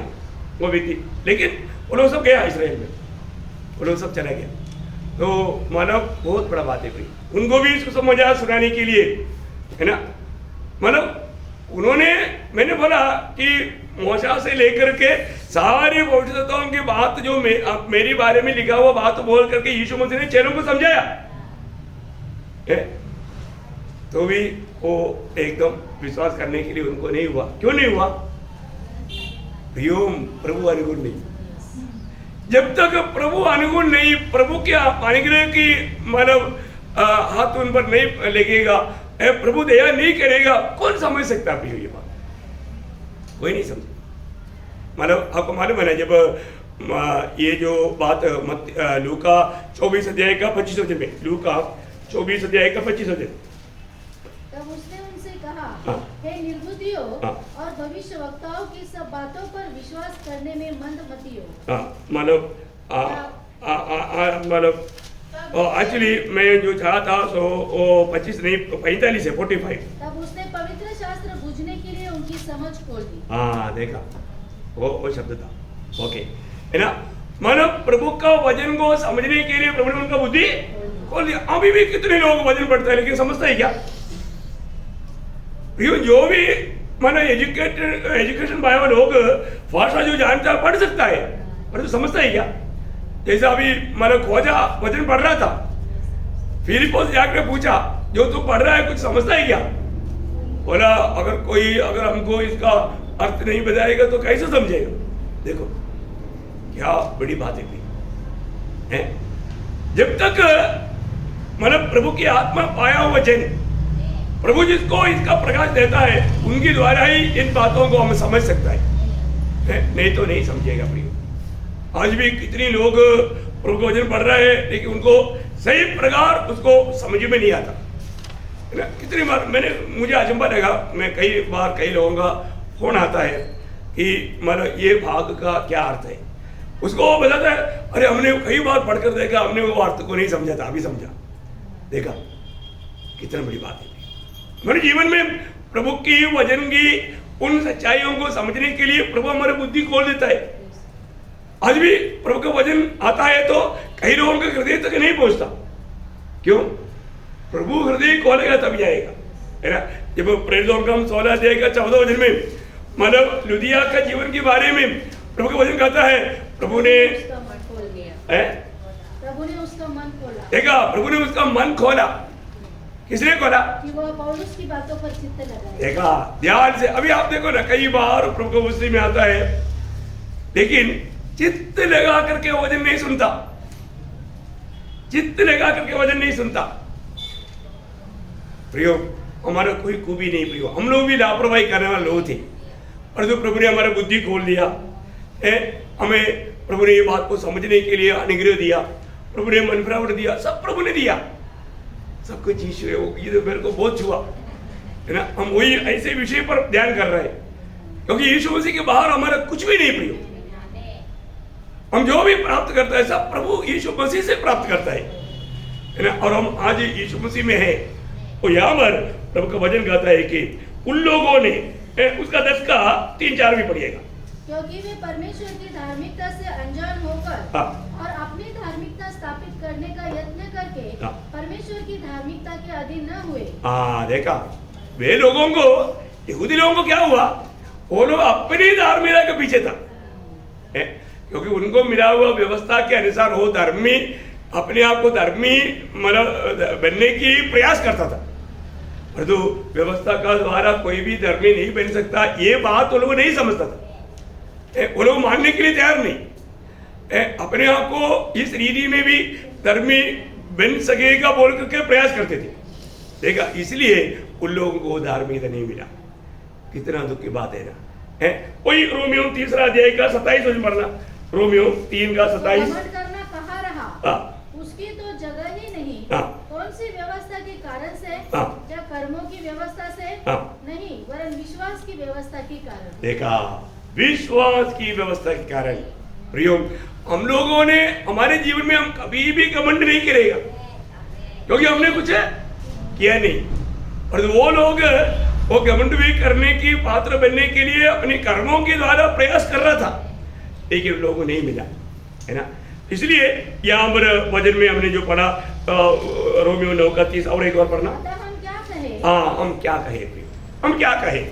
वो व्यक्ति, लेकिन वो लोग सब गया इसराइल में, वो लोग सब चला गया। तो मानव बहुत बड़ा बात है भाई, उनको भी इसको समझा सुनाने के लिए, है ना। मतलब उन्होंने, मैंने बोला कि मूसा से लेकर के सारे भविष्यवक्ताओं की बात जो मेरी बारे में लिखा हुआ बात बोल करके यीशु मसीह ने चेलों को समझाया है, तो भी वो एकदम विश्वास करने के लिए उनको नहीं हुआ। क्यों नहीं हुआ? प्रभु अनुकूल नहीं। जब तक प्रभु अनुकूल नहीं, प्रभु के अनुग्रह की मतलब हाथ उन पर नहीं लगेगा, प्रभु दया नहीं करेगा, कौन समझ सकता है ये बात? कोई नहीं समझ। मतलब आपको मालूम है ना, जब ये जो बात लूका 24 अध्याय का 25 वचन में, लूका 24 अध्याय का 25 वचन, तब उसने उनसे कहा, हाँ। हे निर्बुद्धियों हाँ। और भविष्यवक्ताओं की सब बातों पर विश्वास करने में मंदमतियों। मतलब मतलब एक्चुअली मैं जो चाहा था सो वो 25 नहीं 45 है, 45। तब उसने पवित्र शास्त्र बूझने के लिए उनकी समझ खोल दी। हाँ देखा, वो शब्द था, ओके, है ना। मतलब प्रभु का वचन को समझने के लिए प्रभु ने उनका बुद्धि खोल दिया। अभी भी कितने लोग वचन पढ़ते हैं लेकिन समझता है क्या? जो भी मानो एजुकेशन पाया हुआ लोग भाषा जो जानता है पढ़ सकता है, पर तो समझता है क्या? जैसा अभी मानो खोजा वचन पढ़ रहा था, फिलिप्पोस जाकर पूछा, जो तू पढ़ रहा है कुछ समझता है क्या? बोला अगर हमको इसका अर्थ नहीं बताएगा तो कैसे समझेगा? देखो क्या बड़ी बात है। जब तक मतलब प्रभु की आत्मा पाया हुआ वचन, प्रभु जिसको इसका प्रकाश देता है, उनके द्वारा ही इन बातों को हम समझ सकता है, नहीं तो नहीं समझेगा प्रिय। आज भी कितने लोग प्रभु का वचन पढ़ रहे हैं लेकिन उनको सही प्रकार उसको समझ में नहीं आता, है ना। कितनी बार मुझे अचंभा लगा, मैं कई बार कई लोगों का फोन आता है कि मतलब ये भाग का क्या अर्थ है, उसको वो बताता है, अरे हमने कई बार पढ़कर देखा, हमने वो अर्थ को नहीं समझा था, अभी समझा। देखा कितना बड़ी बात है। मेरे जीवन में प्रभु की वचन की उन सच्चाइयों को समझने के लिए प्रभु हमारे बुद्धि खोल देता है। आज भी प्रभु का वचन आता है तो कई लोगों के हृदय तक नहीं पहुंचता। क्यों? प्रभु हृदय खोलेगा तब जाएगा, है ना। जब प्रेरितों का 16 अध्याय का 14 वचन में मतलब लुदिया का जीवन के बारे में प्रभु का वचन कहता है, प्रभु ने उसका मन खोल दिया, प्रभु ने उसका मन खोला। देखा, प्रभु ने उसका मन खोला। किसने खोला? कि वह पौलुस की बातों पर चित्त लगाए। देखा ध्यान से, अभी आप देखो ना, कई बार प्रभु का वचन में आता है लेकिन चित्त लगा करके वचन नहीं सुनता, चित्त लगा करके वचन नहीं सुनता। प्रियो, हमारा कोई खूबी नहीं प्रियो, हम लोग भी लापरवाही करने वाले लोग थे, और जो प्रभु ने हमारा बुद्धि खोल दिया है, हमें प्रभु ने ये बात को समझने के लिए अनुग्रह दिया, प्रभु ने मन फिरावट दिया, सब प्रभु ने दिया, सब कुछ यीशु है। वो ये तो मेरे को बहुत छुआ, है ना। हम वही ऐसे विषय पर ध्यान कर रहे हैं, क्योंकि यीशु मसीह के बाहर हमारा कुछ भी नहीं प्रियो। हम जो भी प्राप्त करता है सब प्रभु यीशु मसीह से प्राप्त करता है ना। और हम आज यीशु मसीह में हैं। तो यहाँ पर प्रभु का वचन कहता है कि उन लोगों ने, उसका 10 का 3-4 भी पढ़िएगा, क्योंकि वे परमेश्वर की धार्मिकता से अनजान होकर और अपनी धार्मिकता स्थापित करने का यत्न करके परमेश्वर की धार्मिकता के अधीन न हुए। देखा, वे लोगों को, यहूदी लोगों को क्या हुआ, वो लोग अपनी धार्मिकता के पीछे था, क्योंकि उनको मिला हुआ व्यवस्था के अनुसार वो धर्मी, अपने आप को धर्मी मतलब बनने की प्रयास करता था, परंतु व्यवस्था का द्वारा कोई भी धर्मी नहीं बन सकता, ये बात वो लोग नहीं समझता था। वो लोग मानने के लिए तैयार नहीं, अपने आप को इस रीति में भी धर्मी बन सकेगा बोल करके प्रयास करते थे। देखा, इसलिए उन लोगों को धार्मिकता नहीं मिला। कितना दुख की बात है ना। वही रोमियो 3 अध्याय का 27 वचन पढ़ना, रोमियो 3 का 27। घमंड करना कहाँ रहा, उसकी तो जगह ही नहीं। कौन सी व्यवस्था के कारण से, या कर्मों की व्यवस्था से नहीं, वरन विश्वास की व्यवस्था के कारण। देखा, विश्वास की व्यवस्था के कारण। प्रियो, हम लोगों ने हमारे जीवन में हम कभी भी घमंड नहीं करेगा, क्योंकि हमने कुछ किया नहीं। और वो लोग वो घमंड भी करने की पात्र बनने के लिए अपने कर्मों के द्वारा प्रयास कर रहा था, लेकिन लोगों को नहीं मिला, है ना। इसलिए यहाँ पर वचन में हमने जो पढ़ा रोमियो 9 का 30, और एक बार पढ़ना। हम क्या कहे? हाँ, हम क्या कहे, हम क्या कहे।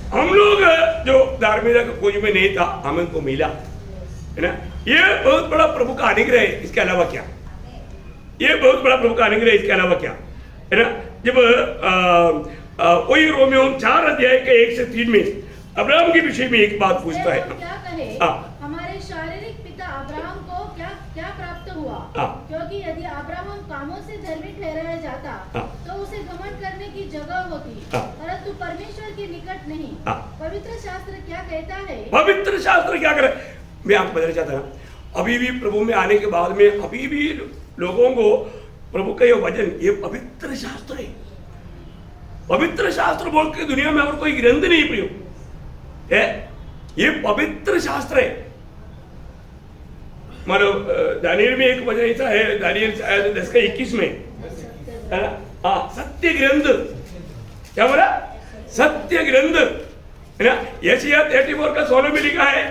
हम लोग जो धार्मिकता का खोज में नहीं था, हमें को मिला, है ना। ये बहुत बड़ा प्रभु का अनुग्रह है, इसके अलावा क्या। ये बहुत बड़ा प्रभु का अनुग्रह है, इसके अलावा क्या, है ना। जब वही रोमियो 4 अध्याय के 1 से 3 में अब्राहम के विषय में एक बात पूछता है। क्या कहे? हमारे शारीरिक पिता अब्राहम को क्या क्या प्राप्त हुआ? क्योंकि यदि अब्राहम कामों से धर्मी ठहराया जाता तो उसे घमंड करने की जगह होती, परंतु परमेश्वर के निकट नहीं। पवित्र शास्त्र क्या कहता है? पवित्र शास्त्र क्या करे, मैं आपको बताना चाहता हूँ, अभी भी प्रभु में आने के बाद में अभी भी लोगों को प्रभु का ये वचन, ये पवित्र शास्त्र है। पवित्र शास्त्र बोल के दुनिया में और कोई ग्रंथ नहीं प्रियो है, ये पवित्र शास्त्र है। मानो दानियल में एक वचन ऐसा है, दानियल 10:21 में, है ना। हाँ, सत्य ग्रंथ, क्या बोला, सत्य ग्रंथ, है ना। यशायाह 34 का 16 में लिखा है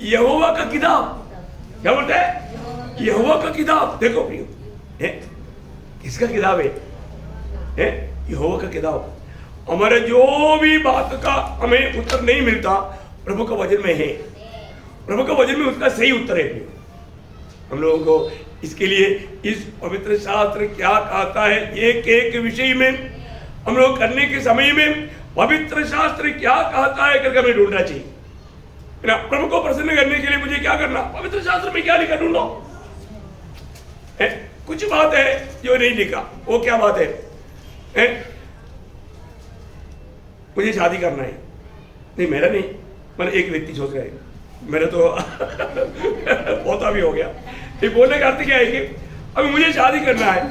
यहोवा का किताब, क्या बोलता है, यहोवा का किताब। देखो प्रियो, है किसका किताब है, यहोवा का किताब। हमारे जो भी बात का हमें उत्तर नहीं मिलता, प्रभु का वचन में है, प्रभु का वचन में उसका सही उत्तर है। हम लोगों को इसके लिए इस पवित्र शास्त्र क्या कहता है, एक एक विषय में हम लोग करने के समय में पवित्र शास्त्र क्या कहता है करके हमें ढूंढना चाहिए, है ना। प्रभु को प्रसन्न करने के लिए मुझे क्या करना, पवित्र शास्त्र में क्या लिखा ढूंढो। कुछ बात है जो नहीं लिखा, वो क्या बात है? मुझे शादी करना है, नहीं मेरा नहीं, मतलब एक व्यक्ति सोच रहा है, मेरा तो पोता भी हो गया। ये बोलने का अर्थ क्या है कि अभी मुझे शादी करना है,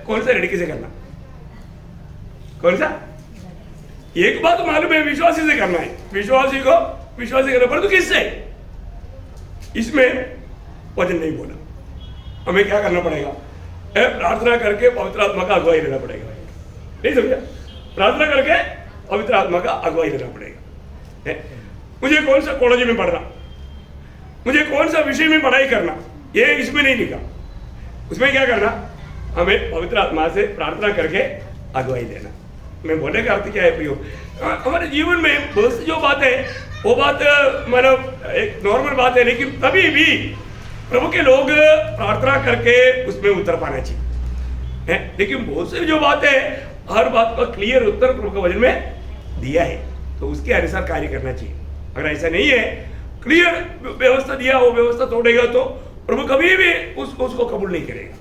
कौन सा लड़की से करना, कौन सा। एक बात मालूम है, विश्वासी से करना है, विश्वासी को विश्वासी करना, परंतु किससे, इसमें वचन नहीं बोला। हमें क्या करना पड़ेगा, प्रार्थना करके पवित्र आत्मा का अगुवाई लेना पड़ेगा, नहीं समझा। प्रार्थना करके पवित्र आत्मा का अगुवाई लेना पड़ेगा। मुझे कौन सा कॉलेज में पढ़ना, मुझे कौन सा विषय में पढ़ाई करना, ये इसमें नहीं लिखा। उसमें क्या करना, हमें पवित्र आत्मा से प्रार्थना करके अगुवाई देना। मैं बोलने का अर्थ क्या है प्रियो, हमारे जीवन में बहुत सी जो बात है, वो बात मतलब एक नॉर्मल बात है, लेकिन तभी भी प्रभु के लोग प्रार्थना करके उसमें उत्तर पाना चाहिए। लेकिन बहुत सी जो बात है, हर बात का क्लियर उत्तर प्रभु के वचन में दिया है, तो उसके अनुसार कार्य करना चाहिए। अगर ऐसा नहीं है, क्लियर व्यवस्था दिया, वो व्यवस्था तोड़ेगा तो प्रभु कभी भी उसको कबूल नहीं करेगा,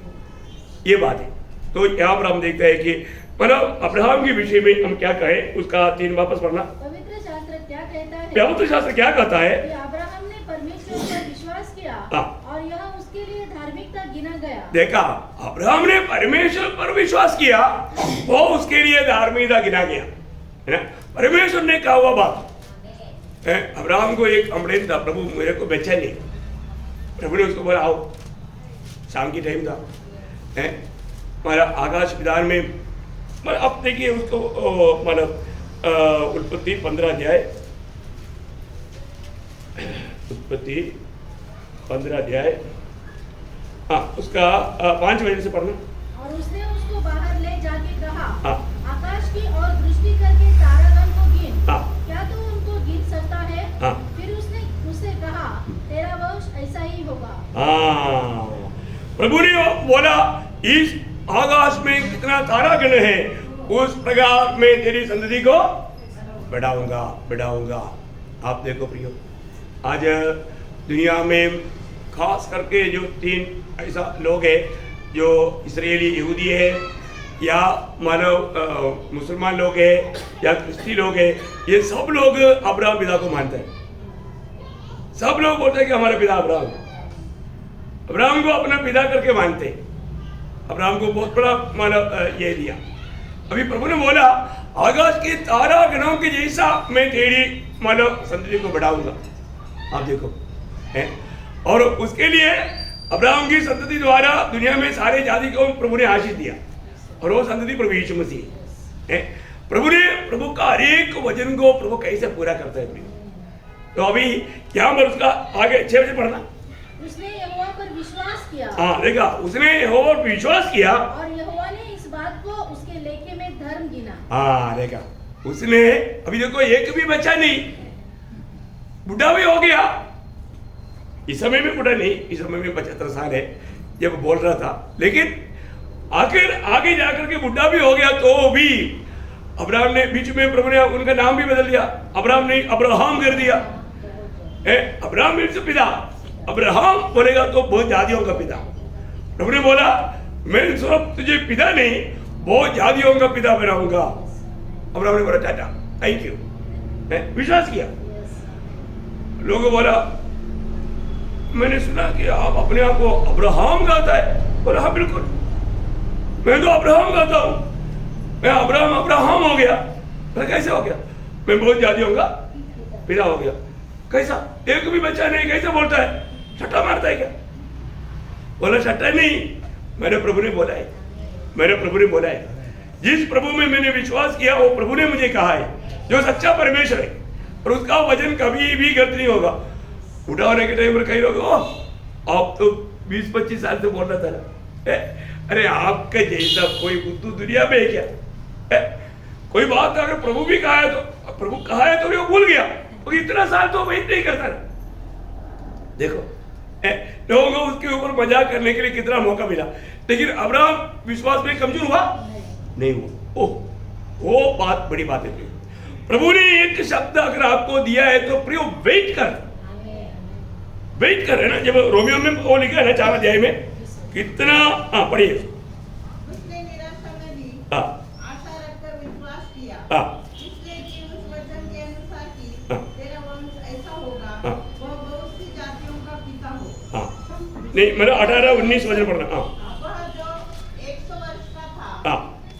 ये बात है। तो यहाँ पर हम देखते हैं कि मतलब अब्राहम के विषय में हम क्या कहें, उसका 3 वापस पढ़ना। पवित्र शास्त्र क्या कहता है? पवित्र शास्त्र क्या कहता है? अब्राहम ने परमेश्वर पर विश्वास किया और यह उसके लिए धार्मिकता गिना गया। देखा, अब्राहम ने परमेश्वर पर विश्वास किया, वो उसके लिए धार्मिकता गिना गया, है ना। परमेश्वर ने कहा हुआ बात। अब्राहम को एक कंप्लेंट था, प्रभु मेरे को बेचा नहीं। प्रभु ने उसको बोला आओ, शाम की टाइम था, हमारा आकाश विधान में, मतलब अब देखिए उसको मतलब उत्पत्ति 15 अध्याय, उत्पत्ति 15 अध्याय, हाँ उसका 5 वजह से पढ़ना। और उसने उसको बाहर ले जाके कहा, आकाश की ओर दृष्टि करके तारागण को गिन, क्या तू उनको गिन सकता है? फिर उसने उससे कहा, तेरा वंश ऐसा ही होगा। प्रभु ने बोला, इस आकाश में कितना तारागण है, उस प्रकार में तेरी संतति को बढ़ाऊंगा बढ़ाऊंगा। आप देखो प्रियो, आज दुनिया में खास करके जो 3 ऐसा लोग हैं, जो इस्राएली यहूदी है, या मानव मुसलमान लोग हैं, या क्रिस्ती लोग हैं, ये सब लोग अब्राहम पिता को मानते हैं। सब लोग बोलते हैं कि हमारा पिता अब्राहम, अब्राहम को अपना पिता करके मानते हैं। अब्राहम को बहुत बड़ा मानव ये दिया। अभी प्रभु ने बोला, आकाश के तारा गणों के जैसा मैं तेरी मानव संतति को बढ़ाऊंगा। आप देखो, है, और उसके लिए अब्राहम की संतति द्वारा दुनिया में सारे जाति को प्रभु ने आशीष दिया, और वो संतति प्रभु यीशु मसीह है। प्रभु का हर एक वचन को प्रभु कैसे पूरा करता है। तो अभी यहाँ पर उसका आगे 6 बजे पढ़ना। उसने यहोवा पर विश्वास किया। हाँ देखा, उसने यहोवा पर विश्वास किया और यहोवा ने इस बात को उसके लेखे में धर्म गिना। हाँ देखा, उसने अभी देखो एक भी बच्चा नहीं, बुढ़ा भी हो गया। इस समय में बुढ़ा नहीं, इस समय में 75 साल है जब बोल रहा था, लेकिन आखिर आगे जाकर के बुढ़ा भी हो गया। तो भी अब्राहम ने बीच में प्रभु ने उनका नाम भी बदल दिया, अब्राहम ने अब्राहम कर दिया। अब्राहम मीन्स पिता, अब्राहम बोलेगा तो बहुत जातियों का पिता। प्रभु ने बोला मैं सिर्फ तुझे पिता नहीं बहुत जातियों का पिता बनाऊंगा। अब्राहम ने बोला चाचा थैंक यू, विश्वास किया। लोगों बोला मैंने सुना कि आप अपने आप को अब्राहम कहता है। बोला हाँ बिल्कुल, मैं तो अब्राहम कहता हूँ, मैं अब्राहम हो गया। कैसे हो गया? मैं बहुत जातियों का पिता हो गया। कैसा? एक भी बच्चा नहीं, कैसे बोलता है? छट्टा मारता है क्या? बोला छट्टा नहीं, मेरे प्रभु ने बोला है, मेरे प्रभु ने बोला है। जिस प्रभु में मैंने विश्वास किया वो प्रभु ने मुझे कहा है, जो सच्चा परमेश्वर है, और उसका वचन कभी भी गलत नहीं होगा। बूढ़ा होने के टाइम पर कई लोग आप तो 20-25 साल से बोल रहा था ना, अरे आपके जैसा कोई बुद्धू दुनिया में है क्या? कोई बात अगर प्रभु भी कहा है तो प्रभु कहा है तो वो भूल गया, तो इतना साल तो वेट नहीं करता ना। देखो लोगों को उसके ऊपर मजाक करने के लिए कितना मौका मिला, लेकिन अब्राहम विश्वास में कमजोर हुआ नहीं हुआ। ओह वो बात बड़ी बात है। प्रभु ने एक शब्द अगर आपको दिया है तो प्रियो वेट कर है ना। जब रोमियो में वो लिखा है ना 4 अध्याय में कितना, पढ़िए। उसने निराशा में भी आशा रखकर विश्वास किया, इसलिए कि उस वचन के अनुसार कि तेरा वंश ऐसा होगा, वह बहुत सी जातियों का पिता हो। नहीं मेरा 18-19 वचन पढ़ना। वह जो 100 वर्ष का था,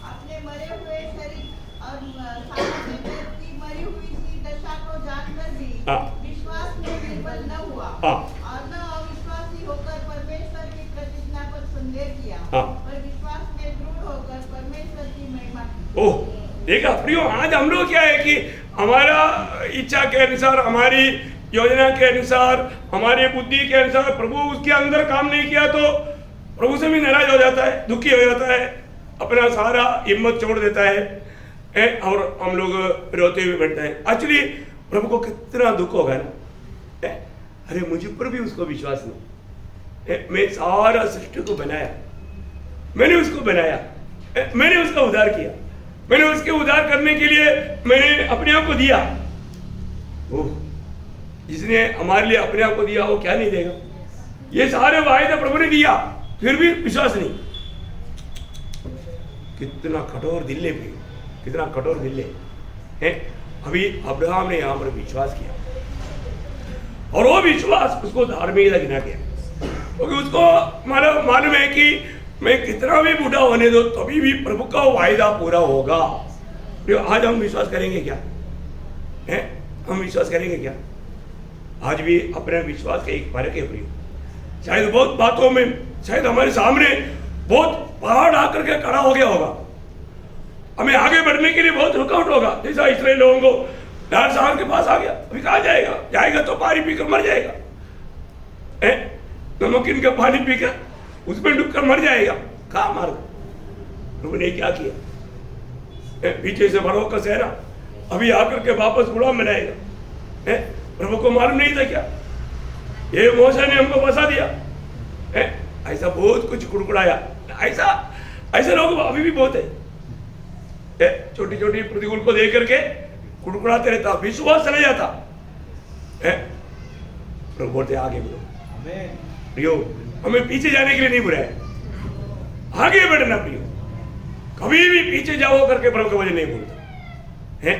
अपने मरे हुए शरीर और सारा जगत की मरी हुई सी दशा को जानकर भी विश्वास में निर्बल न हुआ, और न अविश्वासी होकर परमेश्वर की प्रतिज्ञा पर संदेह किया, पर विश्वास में दृढ़ होकर परमेश्वर की महिमा की। ओह देखा प्रियो, आज हम लोग क्या है कि हमारा इच्छा के अनुसार, हमारी योजना के अनुसार, हमारी बुद्धि के अनुसार प्रभु उसके अंदर काम नहीं किया तो प्रभु से भी नाराज हो जाता है, दुखी हो जाता है, अपना सारा हिम्मत छोड़ देता है, और हम लोग रोते हुए बैठते हैं। एक्चुअली प्रभु को कितना दुख होगा ना, अरे मुझे पर भी उसको विश्वास नहीं। मैं सारा सृष्टि को बनाया, मैंने उसको बनाया, मैंने उसका उद्धार किया, मैंने उसके उद्धार करने के लिए मैंने अपने आप को दिया। ओह जिसने हमारे लिए अपने आप को दिया वो क्या नहीं देगा? ये सारे वायदे प्रभु ने दिया, फिर भी विश्वास नहीं। कितना कठोर दिल है, कितना कठोर दिल है। अभी अब्राहम ने यहाँ पर विश्वास किया, और वो विश्वास उसको धार्मिकता गिना गया, क्योंकि उसको मालूम है कि मैं कितना भी बूढ़ा होने दो तभी भी प्रभु का वायदा पूरा होगा। आज हम विश्वास करेंगे क्या? हम विश्वास करेंगे क्या? आज भी अपने विश्वास का एक फर्क है प्रिय। शायद बहुत बातों में, शायद हमारे सामने बहुत पहाड़ आकर के खड़ा हो गया होगा, हमें आगे बढ़ने के लिए बहुत रुकावट होगा। जैसा इस्राएल लोगों को लाल साहब के पास आ गया, अभी कहाँ जाएगा? जाएगा तो पानी पीकर मर जाएगा, नमकीन का पानी पीकर उसमें डूबकर मर जाएगा। कहाँ मार? प्रभु ने क्या किया? पीछे से फरो का सेना अभी आकर के वापस गुलाम बनाएगा। प्रभु को मालूम नहीं था क्या? ये मूसा ने हमको फंसा दिया। ऐसा बहुत कुछ कुड़कुड़ाया। ऐसे लोग अभी भी बहुत है, छोटी छोटी प्रतिकूल को देख करके कुड़कुड़ाते रहता, विश्वास चला जाता। प्रभु बोलते आगे बढ़ो प्रियो, हमें पीछे जाने के लिए नहीं बुलाया, आगे बढ़ना प्रियो। कभी भी पीछे जाओ करके प्रभु का वचन नहीं बोलता है।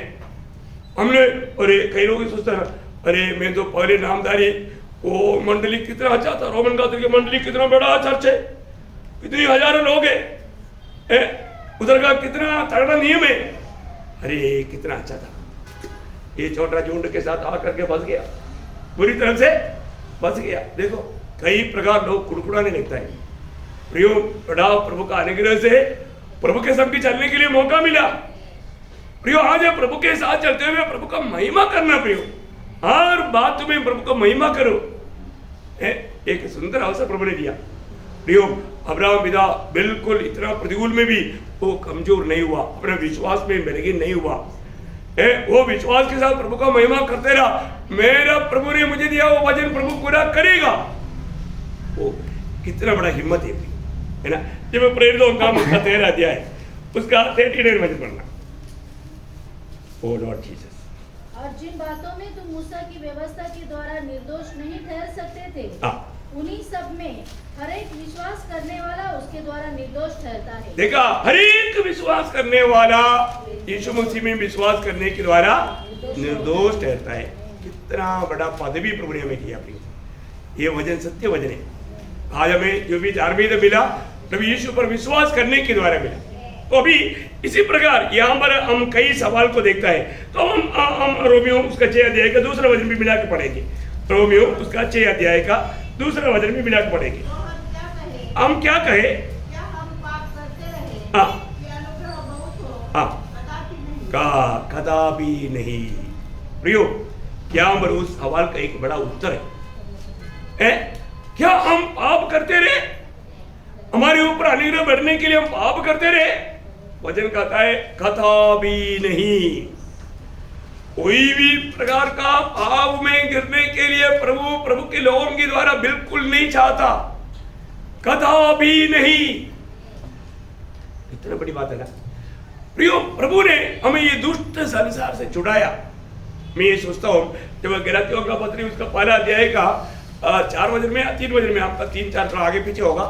हमने अरे कई लोग सोचते हैं अरे मैं तो पहले नामधारी, वो मंडली कितना अच्छा था, रोमन कैथोलिक की मंडली कितना बड़ा चर्च है, कितनी हजारों लोग है, उधर का कितना तगड़ा नियम है। अरे कितना अच्छा था, ये छोटा झुंड के साथ आकर के फंस गया, बुरी तरह से फंस गया। देखो कई प्रकार लोग कुड़कुड़ाने लगता है। प्रियो बड़ा प्रभु का अनुग्रह से प्रभु के संग भी चलने के लिए मौका मिला। प्रियो आज प्रभु के साथ चलते हुए प्रभु का महिमा करना। प्रियो हर बात में प्रभु का महिमा करो। एक सुंदर अवसर प्रभु ने दिया। प्रियो अब्राहम पिता बिल्कुल इतना प्रतिकूल में भी वो कमजोर नहीं हुआ, अपने विश्वास में बलहीन नहीं हुआ। वो विश्वास के साथ प्रभु का महिमा करते रहा। मेरा प्रभु ने मुझे दिया वो वचन प्रभु पूरा करेगा। वो कितना बड़ा हिम्मत है ना। जब मैं प्रेरितों का उसका 13 अध्याय उसका 39 वचन पढ़ना। ओ लॉर्ड जीसस, और जिन बातों में तुम मूसा की व्यवस्था के द्वारा निर्दोष नहीं ठहर सकते थे, उन्हीं सब में हर एक विश्वास करने वाला उसके द्वारा निर्दोष ठहरता है। देखा, हर एक विश्वास करने वाला यीशु मसीह में विश्वास करने के द्वारा निर्दोष ठहरता है। कितना बड़ा पदवी प्रभु ने हमें किया। ये वचन सत्य वचन है। आज हमें जो भी धार्मिकता मिला प्रभु यीशु पर विश्वास करने के द्वारा मिला। तो अभी इसी प्रकार यहाँ पर हम कई सवाल को देखता है। तो हम रोमियो उसका 6 अध्याय का दूसरा वचन भी मिला के पढ़ेंगे। रोमियो उसका 6 अध्याय का दूसरा वचन भी मिला के पढ़ेंगे। तो हम क्या कहे? क्या हम पाप करते रहे हाँ कि अनुग्रह बहुत हो? हाँ, कदापि नहीं। कदापि नहीं। प्रियो यहाँ पर उस सवाल का एक बड़ा उत्तर है। क्या हम पाप करते रहे? हमारे ऊपर अनुग्रह बढ़ने के लिए हम पाप करते रहे? वचन कहता है कदापि नहीं। कोई भी प्रकार का पाप में गिरने के लिए प्रभु के लोगों के द्वारा बिल्कुल नहीं चाहता। कदापि नहीं। इतना बड़ी बात है ना प्रियो। प्रभु ने हमें ये दुष्ट संसार से छुड़ाया। मैं ये सोचता हूँ जब गलातियों का पत्री उसका पहला अध्याय का 4 वचन में 3 वचन में, आपका 3-4 थोड़ा आगे पीछे होगा।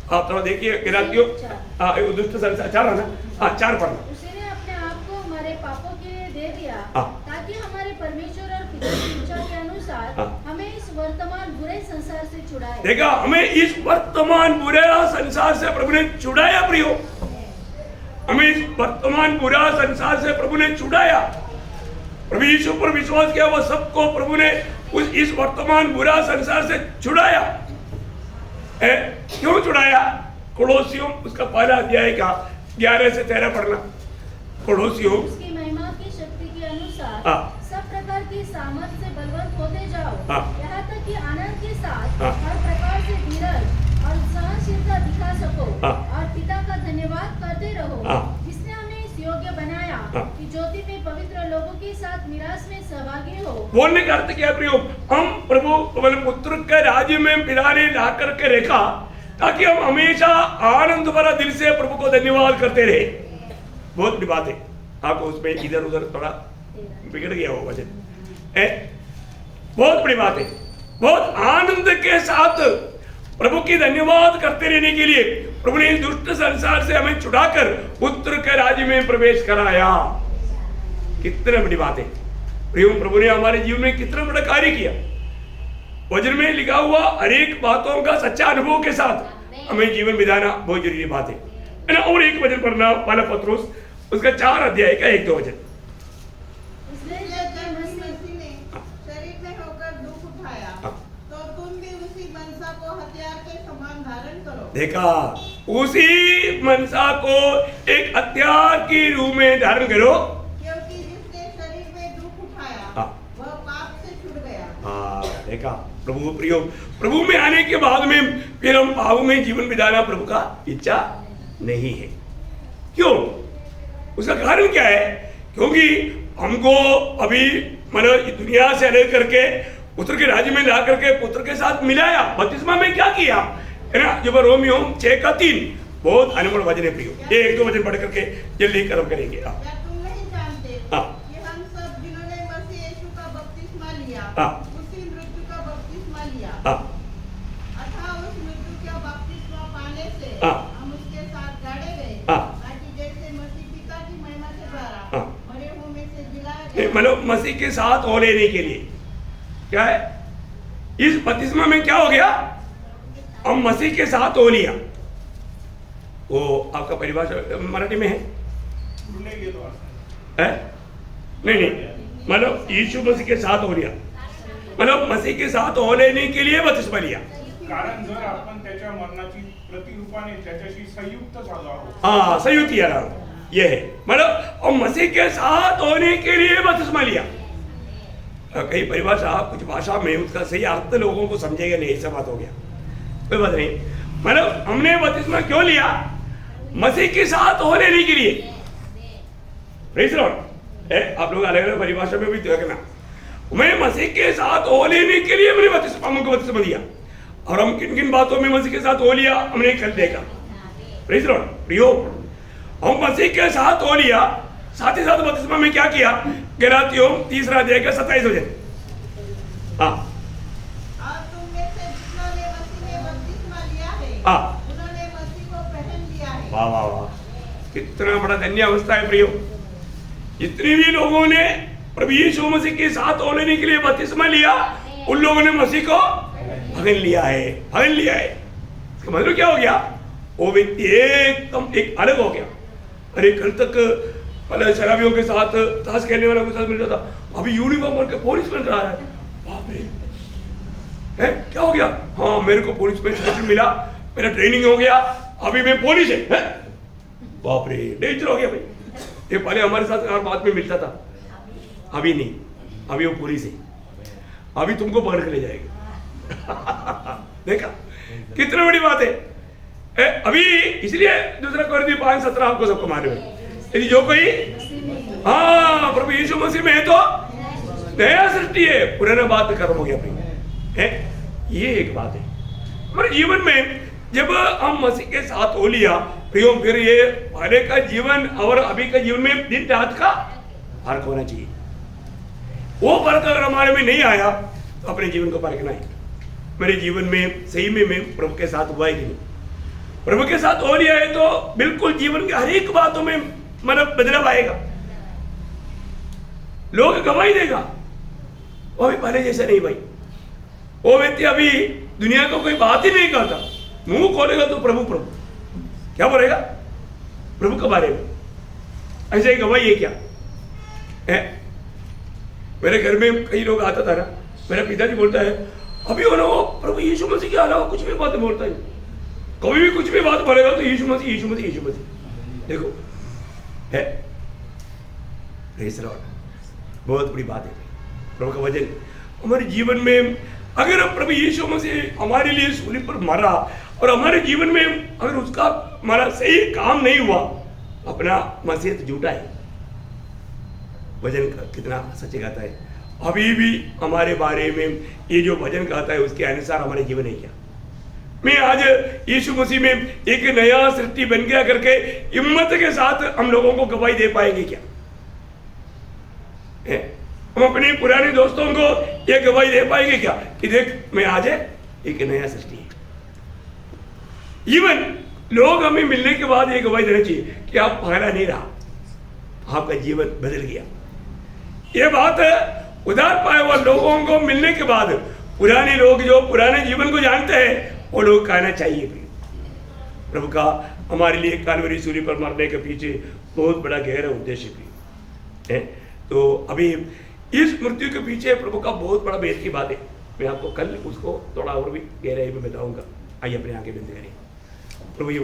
आप थोड़ा देखिए गलातियों दुष्ट संसार 4 है ना। 4 पढ़ना। उसने अपने आप को हमारे पापों के लिए दे दिया ताकि हमारे परमेश्वर और पिता की इच्छा के अनुसार हमें इस वर्तमान बुरे संसार से छुड़ाए। देखा, हमें इस वर्तमान बुरे संसार से प्रभु ने छुड़ाया। प्रियो हमें इस वर्तमान बुरा संसार से प्रभु ने छुड़ाया। प्रभु यीशु पर विश्वास किया वो सबको प्रभु ने इस वर्तमान बुरा संसार से छुड़ाया। क्यों छुड़ाया? कोलोसियों उसका पहला अध्याय का 11 से 13 पढ़ना। कोलोसियों उसकी महिमा की शक्ति के अनुसार सब प्रकार की सामर्थ से बलवंत होते जाओ, यहाँ तक कि आनंद के साथ हर प्रकार से धीरज और सहनशीलता दिखा सको और पिता का धन्यवाद करते रहो, जिसने हमें इस योग्य बनाया कि ज्योति में पवित्र लोगों के साथ निराश में सहभागी हो। बोलने का अर्थ क्या प्रियो? हम प्रभु पुत्र के राज्य में पिता ने ला करके रखा ताकि हम हमेशा आनंद भरा दिल से प्रभु को धन्यवाद करते रहे। बहुत बड़ी बात है। आपको उसमें इधर उधर थोड़ा बिगड़ गया हो वचन। बहुत बड़ी बात है। बहुत आनंद के साथ प्रभु की धन्यवाद करते रहने के लिए प्रभु ने इस दुष्ट संसार से हमें छुड़ाकर पुत्र के राज्य में प्रवेश कराया। कितना बड़ी बात है प्रियो। प्रभु ने हमारे जीवन में कितना बड़ा कार्य किया। वचन में लिखा हुआ हर एक बातों का सच्चा अनुभव के साथ हमें जीवन बिताना बहुत जरूरी बात है ना। और एक वचन पढ़ना पहला पत्रुस उसका 4 अध्याय का 1-2 वचन। इसलिए जब मसीह ने शरीर में होकर दुख उठाया तो तुम भी उसी मनसा को हथियार के समान धारण करो। देखा, उसी मनसा को एक हथियार के रूप में धारण करो, क्योंकि जिसने शरीर में दुख उठाया वह पाप से छूट गया। देखा प्रभु प्रियो, प्रभु में आने के बाद में फिर हम पाप में जीवन बिताना प्रभु का इच्छा नहीं है। क्यों? उसका कारण क्या है? क्योंकि हमको अभी मतलब दुनिया से अलग करके पुत्र के राज्य में ला करके पुत्र के साथ मिलाया। बपतिस्मा में क्या किया है ना। जब रोमियो 6 का 3 बहुत अनमोल वचन है प्रियो। ये 1-2 वचन पढ़ करके जल्दी खत्म करेंगे। क्या तुम नहीं जानते कि हम सब जिन्होंने मसीह यीशु का बपतिस्मा लिया उसी मृत्यु का बपतिस्मा लिया, अतः उस मृत्यु का बपतिस्मा पाने से हम उसके साथ गाड़े गए, ताकि जैसे मसीह पिता की महिमा के द्वारा मरे हुओं में से जिलाया गया। मतलब मसीह के साथ हो लेने के लिए क्या है? इस बपतिस्मा में क्या हो गया? हम मसीह के साथ हो लिया। वो आपका परिभाषा मराठी में है? नहीं, मतलब यीशु मसीह के साथ हो लिया, मतलब मसीह के साथ हो लेने के लिए बपतिस्मा लिया। कारण जर आपण त्याच्या मरणाची प्रतिरूपाने त्याच्याशी संयुक्त झालो आहोत. हाँ, संयुक्त किया रहा हूं, ये है मतलब और मसीह के साथ होने के लिए बपतिस्मा लिया। कई परिभाषा कुछ भाषा में उसका सही अर्थ लोगों को समझेगा नहीं, ऐसा बात हो गया, कोई बात नहीं। मतलब हमने बपतिस्मा क्यों लिया? मसीह के साथ हो लेने के लिए। Praise the Lord. आप लोग अलग अलग परिभाषा में भी देखना, मैं मसीह के साथ हो लेने के लिए मैंने बपतिस्मा लिया। और हम किन किन बातों में मसीह के साथ हो लिया हमने कल देखा। Praise the Lord. प्रियो, हम मसीह के साथ हो लिया, साथ ही साथ बपतिस्मा में क्या किया? गलातियों 3 अध्याय का 27 वचन। हाँ, और तुम में से जिन्होंने मसीह में बपतिस्मा लिया है, हाँ। उन्होंने मसीह को पहन लिया है। वाह वाह वाह, कितना बड़ा धन्य अवस्था है प्रियो। जितने भी लोगों ने प्रभु यीशु मसीह के साथ होने के लिए बपतिस्मा लिया, उन लोगों ने मसीह को पहन लिया है, पहन लिया है। इसका मतलब क्या हो गया? वो व्यक्ति एकदम एक अलग हो गया। अरे कल तक पहले शराबियों के साथ, ताश खेलने वालों के साथ मिलता था, अभी यूनिफॉर्म बन के पुलिस बन रहा है। बाप रे, है क्या हो गया? हाँ, मेरे को पुलिस में सिलेक्शन मिला, मेरा ट्रेनिंग हो गया, अभी मैं पुलिस है? बाप रे, डेंजर हो गया भाई। ये पहले हमारे साथ हर बात में मिलता था, अभी नहीं, अभी वो पुलिस है, अभी तुमको पकड़ के ले जाएगा। देखा कितनी बड़ी बात है। अभी इसलिए दूसरा कोरिन्थियों 5:17 आपको सबको मालूम है, यदि जो कोई हाँ प्रभु यीशु मसीह में है तो नया सृष्टि है, पुराना बात कर्म हो गया भाई। है ये एक बात है हमारे जीवन में। जब हम मसीह के साथ हो लिया प्रियो, फिर ये पहले का जीवन और अभी का जीवन में दिन रात का फर्क होना चाहिए। वो फर्क अगर हमारे में नहीं आया तो अपने जीवन को परखना है। मेरे जीवन में सही में मैं प्रभु के साथ हुआ है कि नहीं? प्रभु के साथ हो लिया है तो बिल्कुल जीवन के हर एक बातों में मतलब बदलाव आएगा, लोग गवाही देगा। वो भी पहले जैसे नहीं भाई। वो व्यक्ति अभी दुनिया को कोई बात ही नहीं करता, मुंह खोलेगा तो प्रभु प्रभु क्या बोलेगा? प्रभु के बारे में। ऐसे ही गवाही है क्या है? मेरे घर में कई लोग आता था ना, मेरा पिताजी बोलता है अभी वो ना वो प्रभु यीशु मसीह के अलावा कुछ भी बात बोलता है, कभी भी कुछ भी बात बोलेगा तो यीशु मसीह यीशु मसीह यीशु मसीह। देखो है, प्रेज़ द लॉर्ड, बहुत बड़ी बात है प्रभु का वचन हमारे जीवन में। अगर प्रभु यीशु मसीह हमारे लिए सूली पर मरा और हमारे जीवन में अगर उसका हमारा सही काम नहीं हुआ, अपना मसीहत झूठा है। वचन कितना सच्चे कहता है, अभी भी हमारे बारे में ये जो वचन कहता है उसके अनुसार हमारे जीवन है क्या? मैं आज यीशु मसीह में एक नया सृष्टि बन गया करके हिम्मत के साथ हम लोगों को गवाही दे पाएंगे क्या? हम अपने पुराने दोस्तों को ये गवाही दे पाएंगे क्या कि देख मैं आज एक नया सृष्टि है? इवन लोग हमें मिलने के बाद ये गवाही देना चाहिए कि आप पहला नहीं रहा, आपका जीवन बदल गया। ये बात उधार पाए हुआ लोगों को मिलने के बाद पुराने लोग जो पुराने जीवन को जानते हैं वो लोग कहना चाहिए प्रभु का हमारे लिए कालवरी सूली पर मरने के पीछे बहुत बड़ा गहरा उद्देश्य भी है। तो अभी इस मृत्यु के पीछे प्रभु का बहुत बड़ा भेद की बात है, मैं आपको कल उसको थोड़ा और भी गहराई में बताऊंगा। आइए अपने आगे बंद करें। प्रभु ये